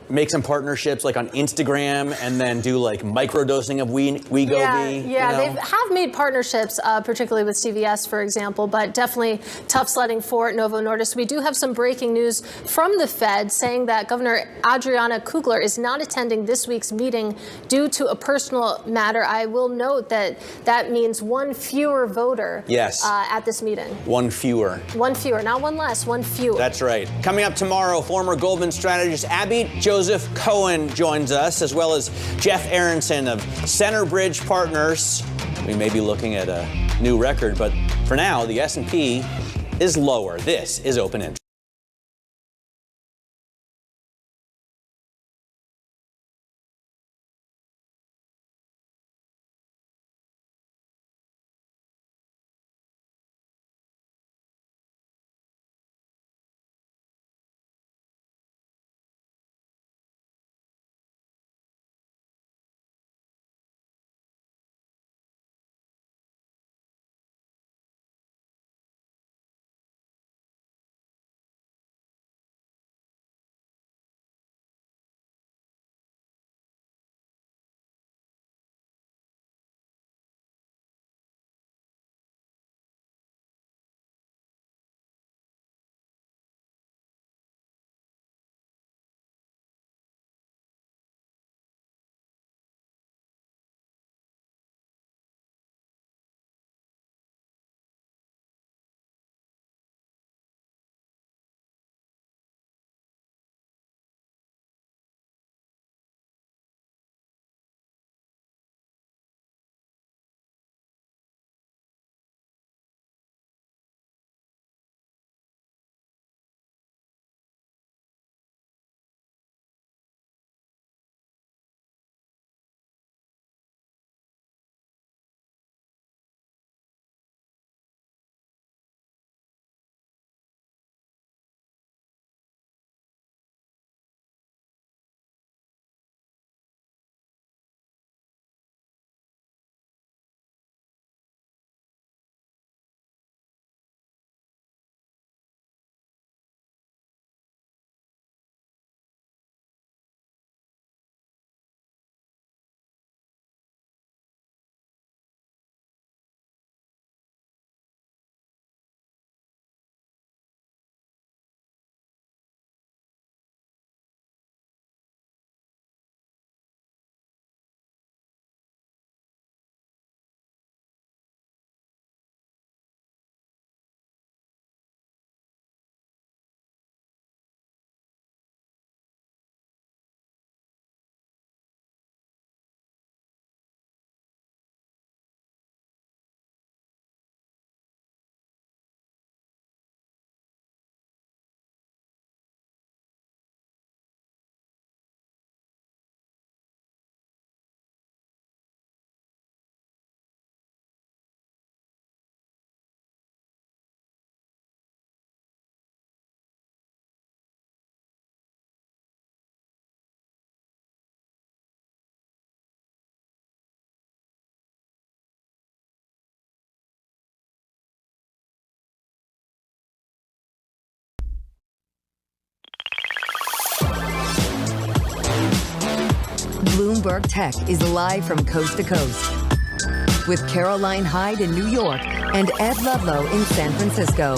make some partnerships like on Instagram and then do like microdosing of Wegovy. Yeah, they have made partnerships, particularly with CVS, for example, but definitely tough sledding for Novo Nordisk. We do have some breaking news from the Fed saying that Governor Adriana Kugler is not attending this week's meeting due to a personal matter. I will note that that means one fewer voter at this meeting. One fewer. One fewer, not one less, one fewer. That's right. Coming up tomorrow, former Goldman strategist Abby Joseph Cohen joins us, as well as Jeff Aronson of Centerbridge Partners. We may be looking at a new record, but for now, the S&P is lower. This is Open Interest. Bloomberg Tech is live from coast to coast with Caroline Hyde in New York and Ed Ludlow in San Francisco.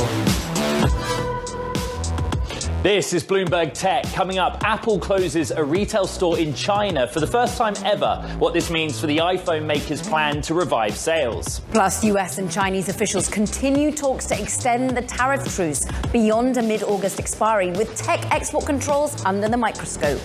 This is Bloomberg Tech. Coming up, Apple closes a retail store in China for the first time ever. What this means for the iPhone maker's plan to revive sales. Plus, US and Chinese officials continue talks to extend the tariff truce beyond a mid-August expiry, with tech export controls under the microscope.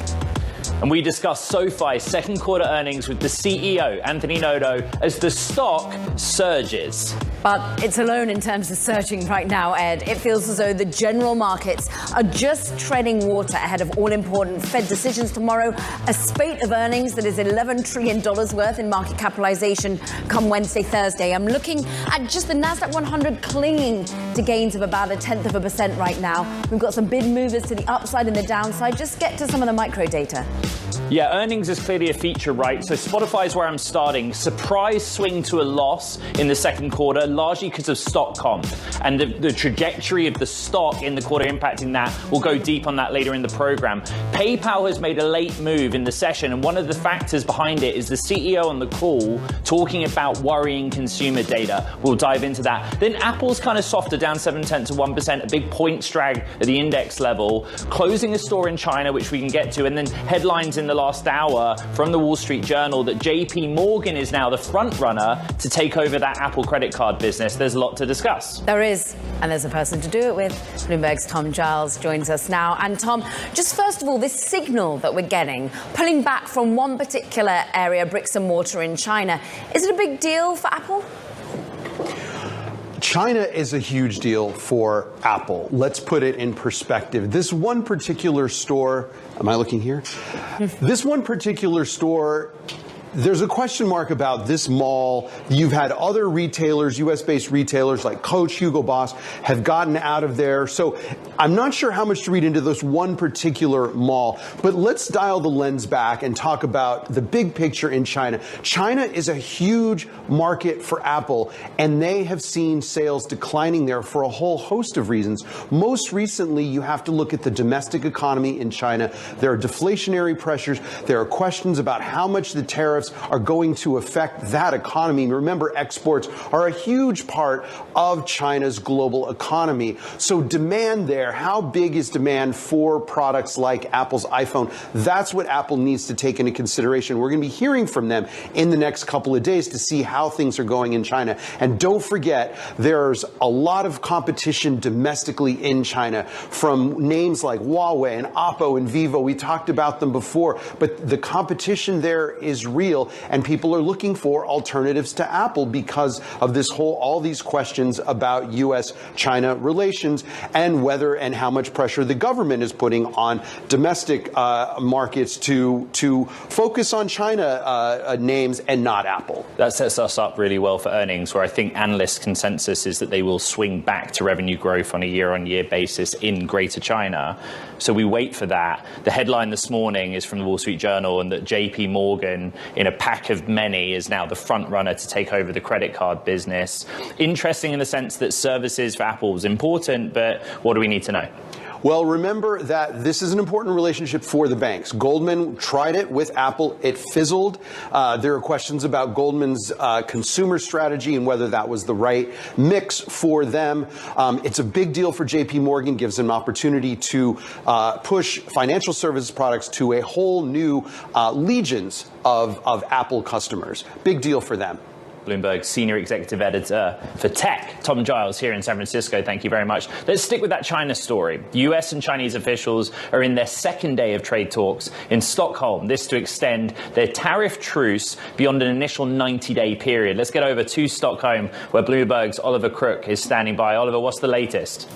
And we discuss SoFi's second quarter earnings with the CEO, Anthony Noto, as the stock surges. But it's alone in terms of surging right now, Ed. It feels as though the general markets are just treading water ahead of all-important Fed decisions tomorrow, a spate of earnings that is $11 trillion worth in market capitalization come Wednesday, Thursday. I'm looking at just the NASDAQ 100 clinging to gains of about 0.1% right now. We've got some big movers to the upside and the downside. Just get to some of the micro data. Yeah, earnings is clearly a feature, right? So Spotify's where I'm starting. Surprise swing to a loss in the second quarter, largely because of stock comp. And the trajectory of the stock in the quarter impacting that. We'll go deep on that later in the program. PayPal has made a late move in the session, and one of the factors behind it is the CEO on the call talking about worrying consumer data. We'll dive into that. Then Apple's kind of softer, down 0.7 to 1%, a big points drag at the index level, closing a store in China, which we can get to, and then headlines in the last hour from the Wall Street Journal that JP Morgan is now the front runner to take over that Apple credit card business. There's a lot to discuss. There is, and there's a person to do it with. Bloomberg's Tom Giles joins us now. And Tom, just first of all, this signal that we're getting, pulling back from one particular area, bricks and mortar in China, is it a big deal for Apple? China is a huge deal for Apple. Let's put it in perspective. This one particular store, am I looking here? This one particular store, there's a question mark about this mall. You've had other retailers, US-based retailers like Coach, Hugo Boss, have gotten out of there. So I'm not sure how much to read into this one particular mall, but let's dial the lens back and talk about the big picture in China. China is a huge market for Apple, and they have seen sales declining there for a whole host of reasons. Most recently, you have to look at the domestic economy in China. There are deflationary pressures. There are questions about how much the tariffs are going to affect that economy. Remember, exports are a huge part of China's global economy. So demand there, how big is demand for products like Apple's iPhone? That's what Apple needs to take into consideration. We're going to be hearing from them in the next couple of days to see how things are going in China. And don't forget, there's a lot of competition domestically in China from names like Huawei and Oppo and Vivo. We talked about them before, but the competition there is real, and people are looking for alternatives to Apple because of all these questions about US-China relations and whether and how much pressure the government is putting on domestic markets to focus on China names and not Apple. That sets us up really well for earnings, where I think analyst consensus is that they will swing back to revenue growth on a year-on-year basis in Greater China. So we wait for that. The headline this morning is from the Wall Street Journal, and that JP Morgan, in a pack of many, is now the front runner to take over the credit card business. Interesting in the sense that services for Apple is important, but what do we need to know? Well, remember that this is an important relationship for the banks. Goldman tried it with Apple. It fizzled. There are questions about Goldman's consumer strategy and whether that was the right mix for them. It's a big deal for JP Morgan, gives them an opportunity to push financial services products to a whole new legions of Apple customers. Big deal for them. Bloomberg Senior Executive Editor for Tech, Tom Giles, here in San Francisco. Thank you very much. Let's stick with that China story. US and Chinese officials are in their second day of trade talks in Stockholm, this to extend their tariff truce beyond an initial 90-day period. Let's get over to Stockholm, where Bloomberg's Oliver Crook is standing by. Oliver, what's the latest?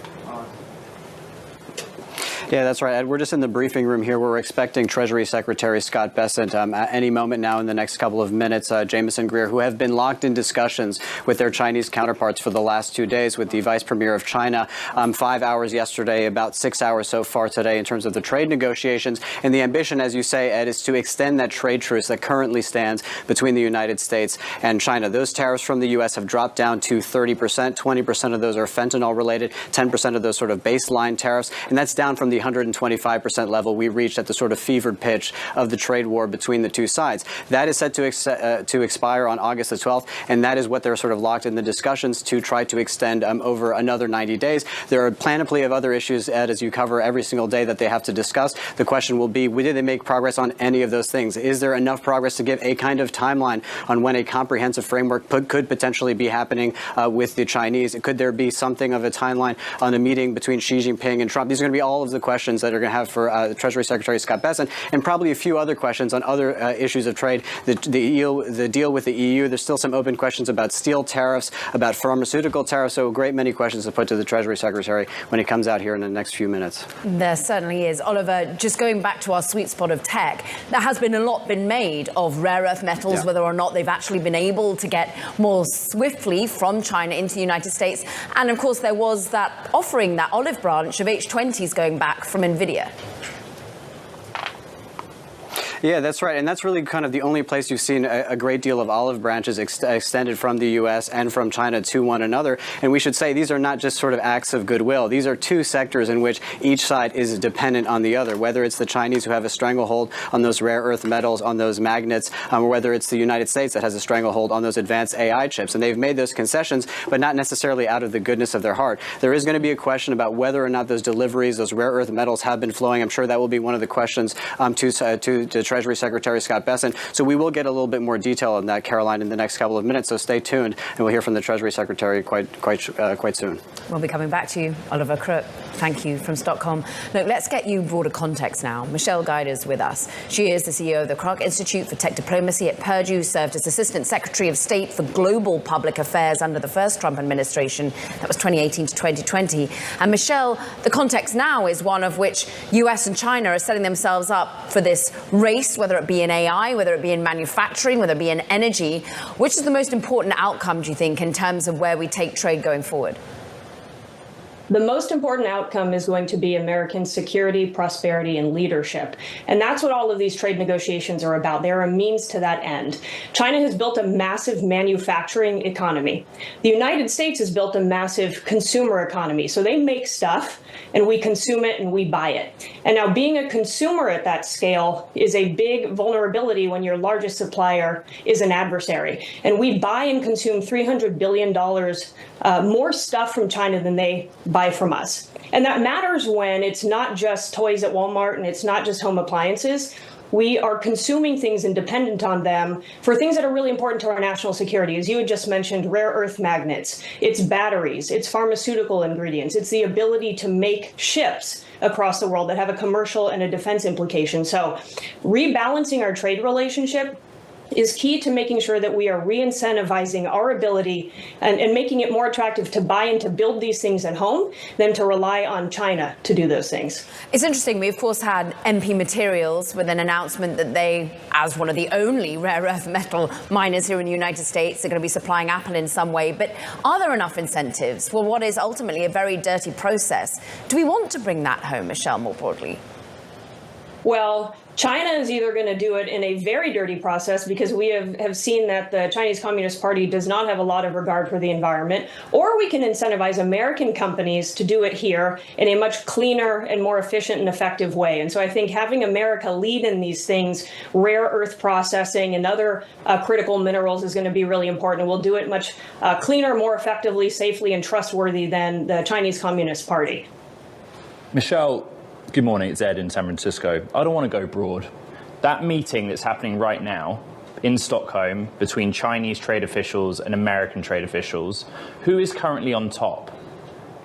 Yeah, that's right, Ed. We're just in the briefing room here. We're expecting Treasury Secretary Scott Bessent at any moment now in the next couple of minutes. Jameson Greer, who have been locked in discussions with their Chinese counterparts for the last 2 days, with the Vice Premier of China 5 hours yesterday, about 6 hours so far today in terms of the trade negotiations. And the ambition, as you say, Ed, is to extend that trade truce that currently stands between the United States and China. Those tariffs from the U.S. have dropped down to 30%. 20% of those are fentanyl related, 10% of those sort of baseline tariffs. And that's down from the 125% level we reached at the sort of fevered pitch of the trade war between the two sides. That is set to expire on August the 12th, and that is what they're sort of locked in the discussions to try to extend over another 90 days. There are plenty of other issues, Ed, as you cover every single day, that they have to discuss. The question will be, did they make progress on any of those things? Is there enough progress to give a kind of timeline on when a comprehensive framework could potentially be happening with the Chinese? Could there be something of a timeline on a meeting between Xi Jinping and Trump? These are going to be all of the questions that are going to have for Treasury Secretary Scott Bessent, and probably a few other questions on other issues of trade. The deal with the EU, there's still some open questions about steel tariffs, about pharmaceutical tariffs, so a great many questions to put to the Treasury Secretary when he comes out here in the next few minutes. There certainly is. Oliver, just going back to our sweet spot of tech, there has been a lot been made of rare earth metals, whether or not they've actually been able to get more swiftly from China into the United States. And of course, there was that offering, that olive branch of H20s going back from NVIDIA. Yeah, that's right. And that's really kind of the only place you've seen a great deal of olive branches extended from the U.S. and from China to one another. And we should say these are not just sort of acts of goodwill. These are two sectors in which each side is dependent on the other, whether it's the Chinese who have a stranglehold on those rare earth metals, on those magnets, or whether it's the United States that has a stranglehold on those advanced AI chips. And they've made those concessions, but not necessarily out of the goodness of their heart. There is going to be a question about whether or not those deliveries, those rare earth metals have been flowing. I'm sure that will be one of the questions to Treasury Secretary Scott Bessent. So we will get a little bit more detail on that, Caroline, in the next couple of minutes. So stay tuned, and we'll hear from the Treasury Secretary quite soon. We'll be coming back to you, Oliver Crook. Thank you from Stockholm. Look, let's get you broader context now. Michelle Guide is with us. She is the CEO of the Kroc Institute for Tech Diplomacy at Purdue, served as Assistant Secretary of State for Global Public Affairs under the first Trump administration. That was 2018 to 2020. And Michelle, the context now is one of which US and China are setting themselves up for this race, whether it be in AI, whether it be in manufacturing, whether it be in energy. Which is the most important outcome, do you think, in terms of where we take trade going forward? The most important outcome is going to be American security, prosperity, and leadership. And that's what all of these trade negotiations are about. They're a means to that end. China has built a massive manufacturing economy. The United States has built a massive consumer economy. So they make stuff, and we consume it, and we buy it. And now being a consumer at that scale is a big vulnerability when your largest supplier is an adversary. And we buy and consume $300 billion more stuff from China than they buy from us. And that matters when it's not just toys at Walmart and it's not just home appliances. We are consuming things and dependent on them for things that are really important to our national security. As you had just mentioned, rare earth magnets, it's batteries, it's pharmaceutical ingredients, it's the ability to make ships across the world that have a commercial and a defense implication. So rebalancing our trade relationship is key to making sure that we are re-incentivizing our ability and making it more attractive to buy and to build these things at home than to rely on China to do those things. It's interesting. We, of course, had MP Materials with an announcement that they, as one of the only rare earth metal miners here in the United States, are going to be supplying Apple in some way. But are there enough incentives for what is ultimately a very dirty process? Do we want to bring that home, Michelle, more broadly? Well, China is either going to do it in a very dirty process because we have seen that the Chinese Communist Party does not have a lot of regard for the environment, or we can incentivize American companies to do it here in a much cleaner and more efficient and effective way. And so I think having America lead in these things, rare earth processing and other critical minerals, is going to be really important. We'll do it much cleaner, more effectively, safely, and trustworthy than the Chinese Communist Party. Michelle, good morning, it's Ed in San Francisco. I don't want to go broad. That meeting that's happening right now in Stockholm between Chinese trade officials and American trade officials, who is currently on top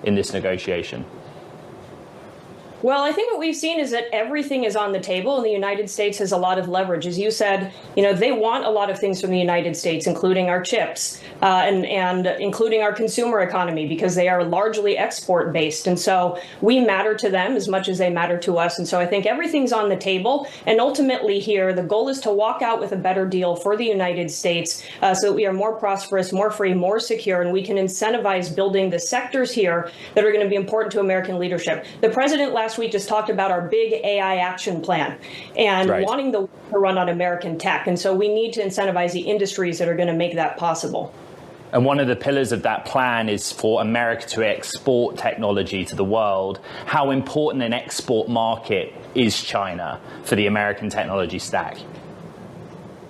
in this negotiation? Well, I think what we've seen is that everything is on the table, and the United States has a lot of leverage. As you said, they want a lot of things from the United States, including our chips and including our consumer economy, because they are largely export based. And so we matter to them as much as they matter to us. And so I think everything's on the table. And ultimately here, the goal is to walk out with a better deal for the United States so that we are more prosperous, more free, more secure, and we can incentivize building the sectors here that are going to be important to American leadership. The president last week just talked about our big AI action plan and wanting to run on American tech. And so we need to incentivize the industries that are going to make that possible. And one of the pillars of that plan is for America to export technology to the world. How important an export market is China for the American technology stack?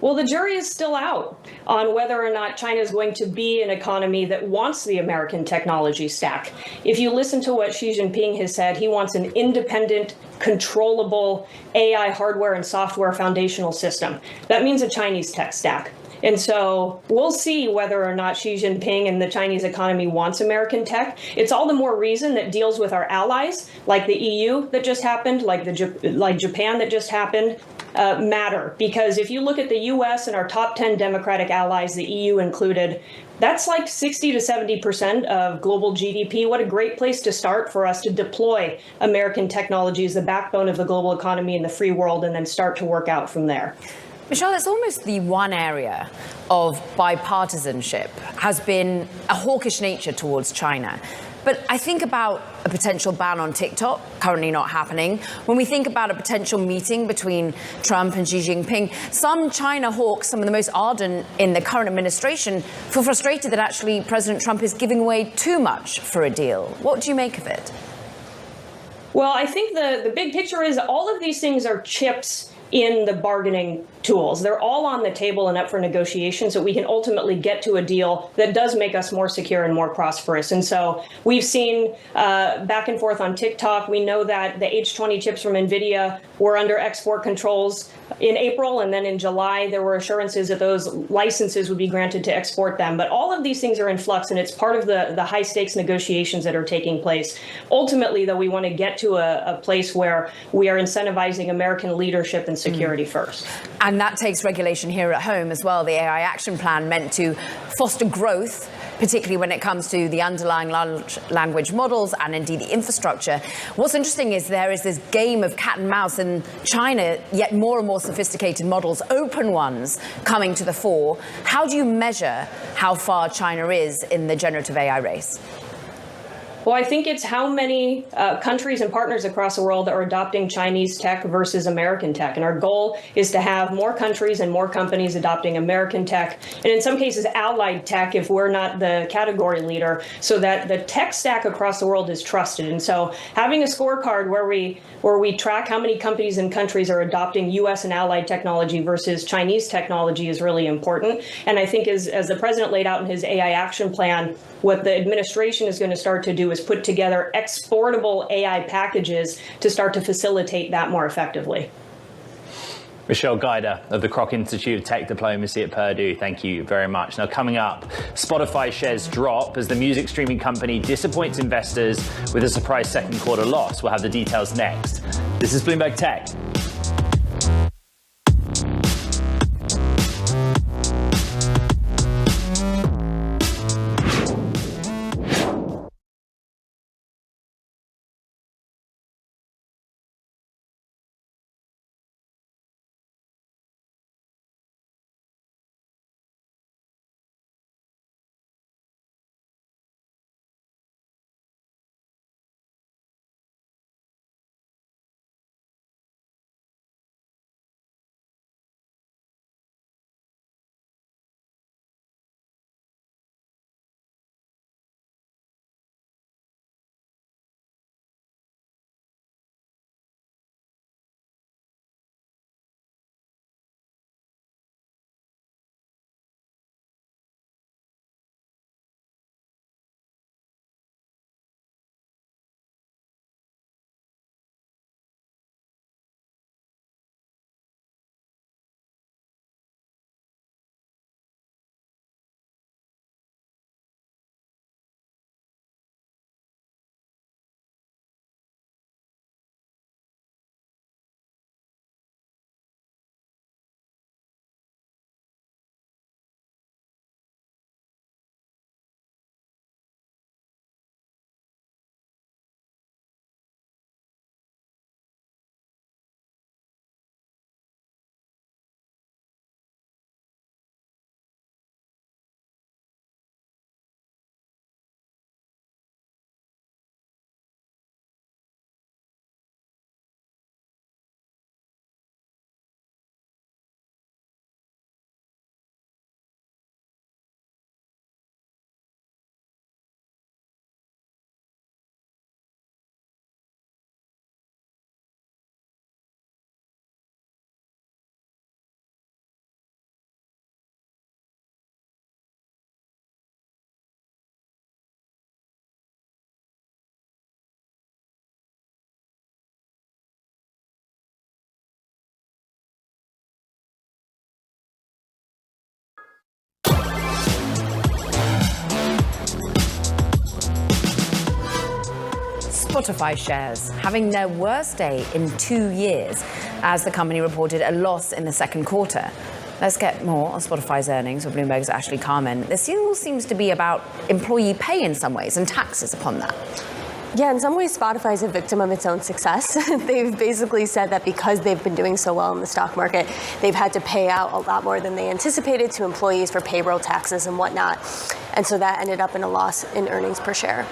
Well, the jury is still out on whether or not China is going to be an economy that wants the American technology stack. If you listen to what Xi Jinping has said, he wants an independent, controllable AI hardware and software foundational system. That means a Chinese tech stack. And so we'll see whether or not Xi Jinping and the Chinese economy wants American tech. It's all the more reason that deals with our allies, like the EU that just happened, like Japan that just happened, matter. Because if you look at the U.S. and our top 10 democratic allies, the EU included, that's like 60 to 70% of global GDP. What a great place to start for us to deploy American technology as the backbone of the global economy in the free world, and then start to work out from there. Michelle, it's almost the one area of bipartisanship has been a hawkish nature towards China. But I think about a potential ban on TikTok, currently not happening. When we think about a potential meeting between Trump and Xi Jinping, some China hawks, some of the most ardent in the current administration, feel frustrated that actually President Trump is giving away too much for a deal. What do you make of it? Well, I think the big picture is all of these things are chips in the bargaining tools. They're all on the table and up for negotiation, so we can ultimately get to a deal that does make us more secure and more prosperous. And so we've seen back and forth on TikTok. We know that the H20 chips from NVIDIA were under export controls in April, and then in July there were assurances that those licenses would be granted to export them. But all of these things are in flux, and it's part of the high stakes negotiations that are taking place. Ultimately, though, we want to get to a place where we are incentivizing American leadership and security first. And that takes regulation here at home as well. The AI Action Plan meant to foster growth, particularly when it comes to the underlying large language models and indeed the infrastructure. What's interesting is there is this game of cat and mouse in China, yet more and more sophisticated models, open ones, coming to the fore. How do you measure how far China is in the generative AI race? Well, I think it's how many countries and partners across the world are adopting Chinese tech versus American tech. And our goal is to have more countries and more companies adopting American tech, and in some cases allied tech if we're not the category leader, so that the tech stack across the world is trusted. And so having a scorecard where we track how many companies and countries are adopting U.S. and allied technology versus Chinese technology is really important. And I think as the president laid out in his AI action plan, what the administration is going to start to do is put together exportable AI packages to start to facilitate that more effectively. Michelle Guider of the Kroc Institute of Tech Diplomacy at Purdue, thank you very much. Now coming up, Spotify shares drop as the music streaming company disappoints investors with a surprise second quarter loss. We'll have the details next. This is Bloomberg Tech. Spotify shares having their worst day in 2 years as the company reported a loss in the second quarter. Let's get more on Spotify's earnings with Bloomberg's Ashley Carmen. This all seems to be about employee pay in some ways and taxes upon that. Yeah, in some ways, Spotify is a victim of its own success. They've basically said that because they've been doing so well in the stock market, they've had to pay out a lot more than they anticipated to employees for payroll taxes and whatnot. And so that ended up in a loss in earnings per share.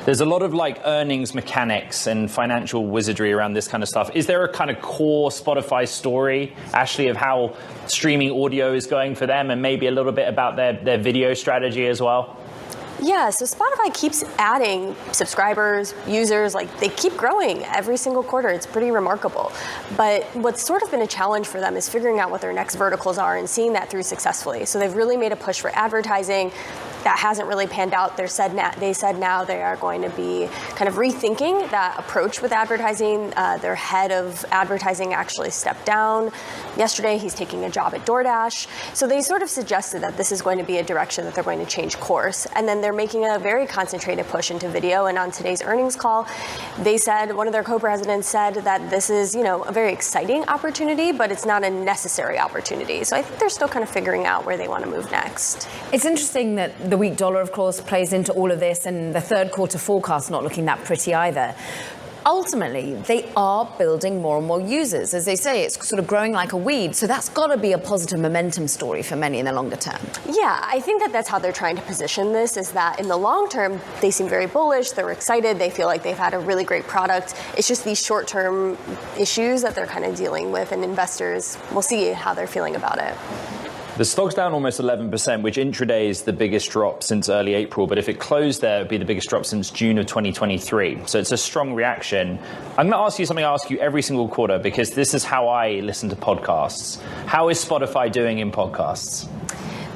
There's a lot of like earnings mechanics and financial wizardry around this kind of stuff. Is there a kind of core Spotify story, Ashley, of how streaming audio is going for them and maybe a little bit about their video strategy as well? Yeah, so Spotify keeps adding subscribers, users, like they keep growing every single quarter. It's pretty remarkable. But what's sort of been a challenge for them is figuring out what their next verticals are and seeing that through successfully. So they've really made a push for advertising. That hasn't really panned out. They said now they are going to be kind of rethinking that approach with advertising. Their head of advertising actually stepped down yesterday. He's taking a job at DoorDash. So they sort of suggested that this is going to be a direction that they're going to change course. And then they're making a very concentrated push into video. And on today's earnings call, they said, one of their co-presidents said that this is, a very exciting opportunity, but it's not a necessary opportunity. So I think they're still kind of figuring out where they want to move next. It's interesting that the weak dollar, of course, plays into all of this, and the third quarter forecast not looking that pretty either. Ultimately, they are building more and more users. As they say, it's sort of growing like a weed. So that's got to be a positive momentum story for many in the longer term. Yeah, I think that's how they're trying to position this, is that in the long term, they seem very bullish. They're excited. They feel like they've had a really great product. It's just these short-term issues that they're kind of dealing with, and investors will see how they're feeling about it. The stock's down almost 11%, which intraday is the biggest drop since early April. But if it closed there, it would be the biggest drop since June of 2023. So it's a strong reaction. I'm going to ask you something I ask you every single quarter, because this is how I listen to podcasts. How is Spotify doing in podcasts?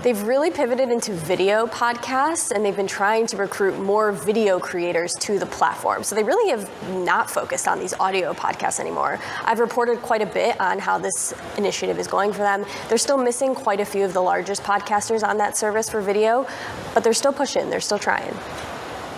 They've really pivoted into video podcasts, and they've been trying to recruit more video creators to the platform. So they really have not focused on these audio podcasts anymore. I've reported quite a bit on how this initiative is going for them. They're still missing quite a few of the largest podcasters on that service for video, but they're still pushing, they're still trying.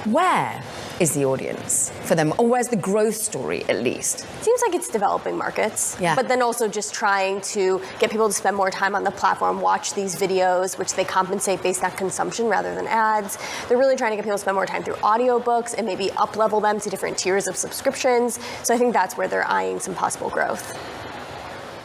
Where is the audience for them? Or where's the growth story, at least? Seems like it's developing markets, but then also just trying to get people to spend more time on the platform, watch these videos, which they compensate based on consumption rather than ads. They're really trying to get people to spend more time through audiobooks and maybe up-level them to different tiers of subscriptions. So I think that's where they're eyeing some possible growth.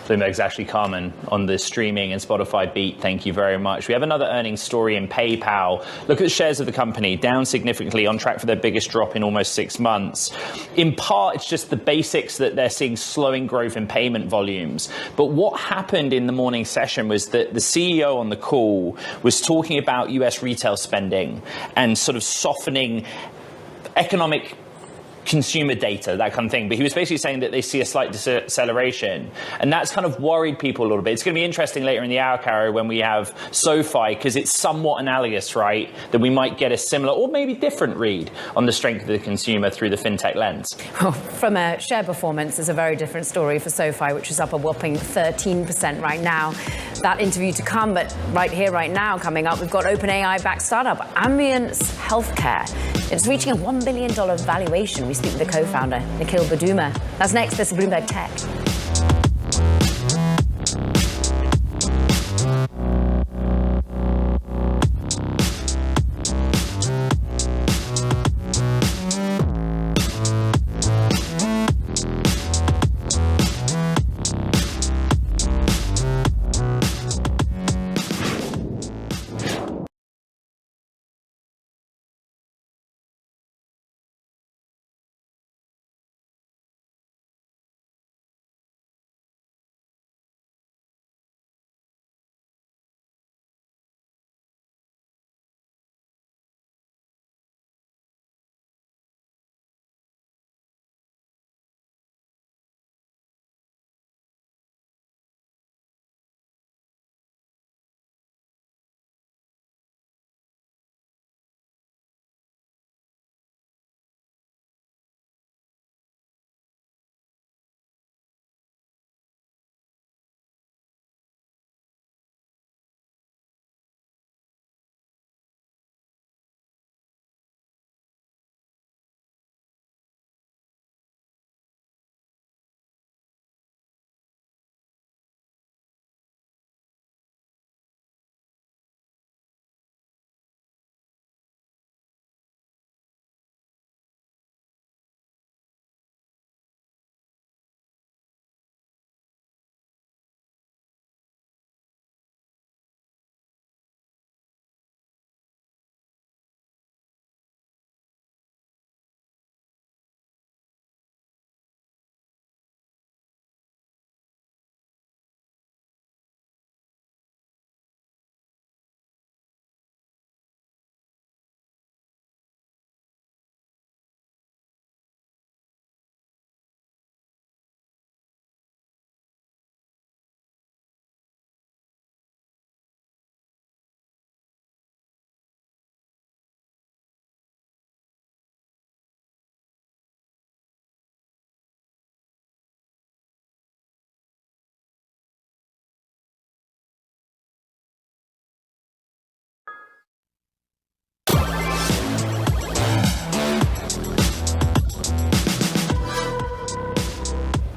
Bloomberg's Ashley Carmen on the streaming and Spotify beat. Thank you very much. We have another earnings story in PayPal. Look at the shares of the company, down significantly, on track for their biggest drop in almost 6 months. In part, it's just the basics that they're seeing slowing growth in payment volumes. But what happened in the morning session was that the CEO on the call was talking about US retail spending and sort of softening economic consumer data, that kind of thing. But he was basically saying that they see a slight deceleration. And that's kind of worried people a little bit. It's going to be interesting later in the hour, Caro, when we have SoFi, because it's somewhat analogous, right? That we might get a similar or maybe different read on the strength of the consumer through the fintech lens. Well, from a share performance, it's a very different story for SoFi, which is up a whopping 13% right now. That interview to come, but right here, right now, coming up, we've got OpenAI-backed startup Ambience Healthcare. It's reaching a $1 billion valuation. We speak with the co-founder, Nikhil Baduma. That's next. This is Bloomberg Tech.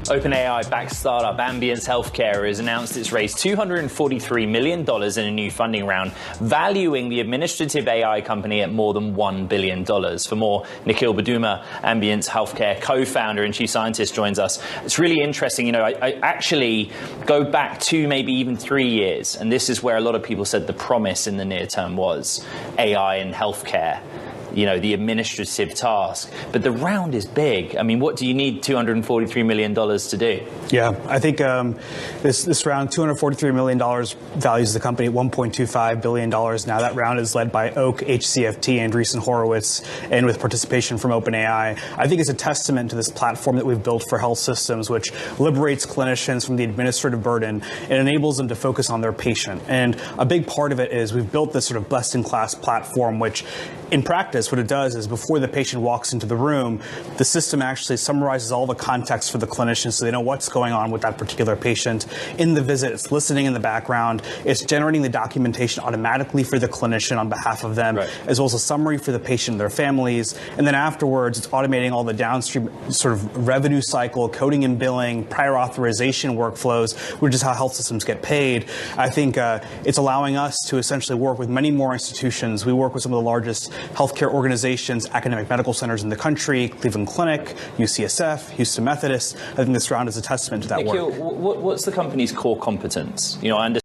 OpenAI-backed startup Ambience Healthcare has announced it's raised $243 million in a new funding round, valuing the administrative AI company at more than $1 billion. For more, Nikhil Baduma, Ambience Healthcare co-founder and chief scientist, joins us. It's really interesting. I actually go back to maybe even 3 years, and this is where a lot of people said the promise in the near term was AI in healthcare. The administrative task. But the round is big. I mean, what do you need $243 million to do? Yeah, I think this round, $243 million, values the company at $1.25 billion. Now, that round is led by Oak, HCFT, Andreessen Horowitz, and with participation from OpenAI. I think it's a testament to this platform that we've built for health systems, which liberates clinicians from the administrative burden and enables them to focus on their patient. And a big part of it is we've built this sort of best-in-class platform, which in practice, what it does is before the patient walks into the room, the system actually summarizes all the context for the clinician so they know what's going on with that particular patient. In the visit, it's listening in the background. It's generating the documentation automatically for the clinician on behalf of them, as well as a summary for the patient and their families. And then afterwards, it's automating all the downstream sort of revenue cycle, coding and billing, prior authorization workflows, which is how health systems get paid. I think it's allowing us to essentially work with many more institutions. We work with some of the largest healthcare organizations, academic medical centers in the country, Cleveland Clinic, UCSF, Houston Methodist. I think this round is a testament to that work. Nikhil, what's the company's core competence? I understand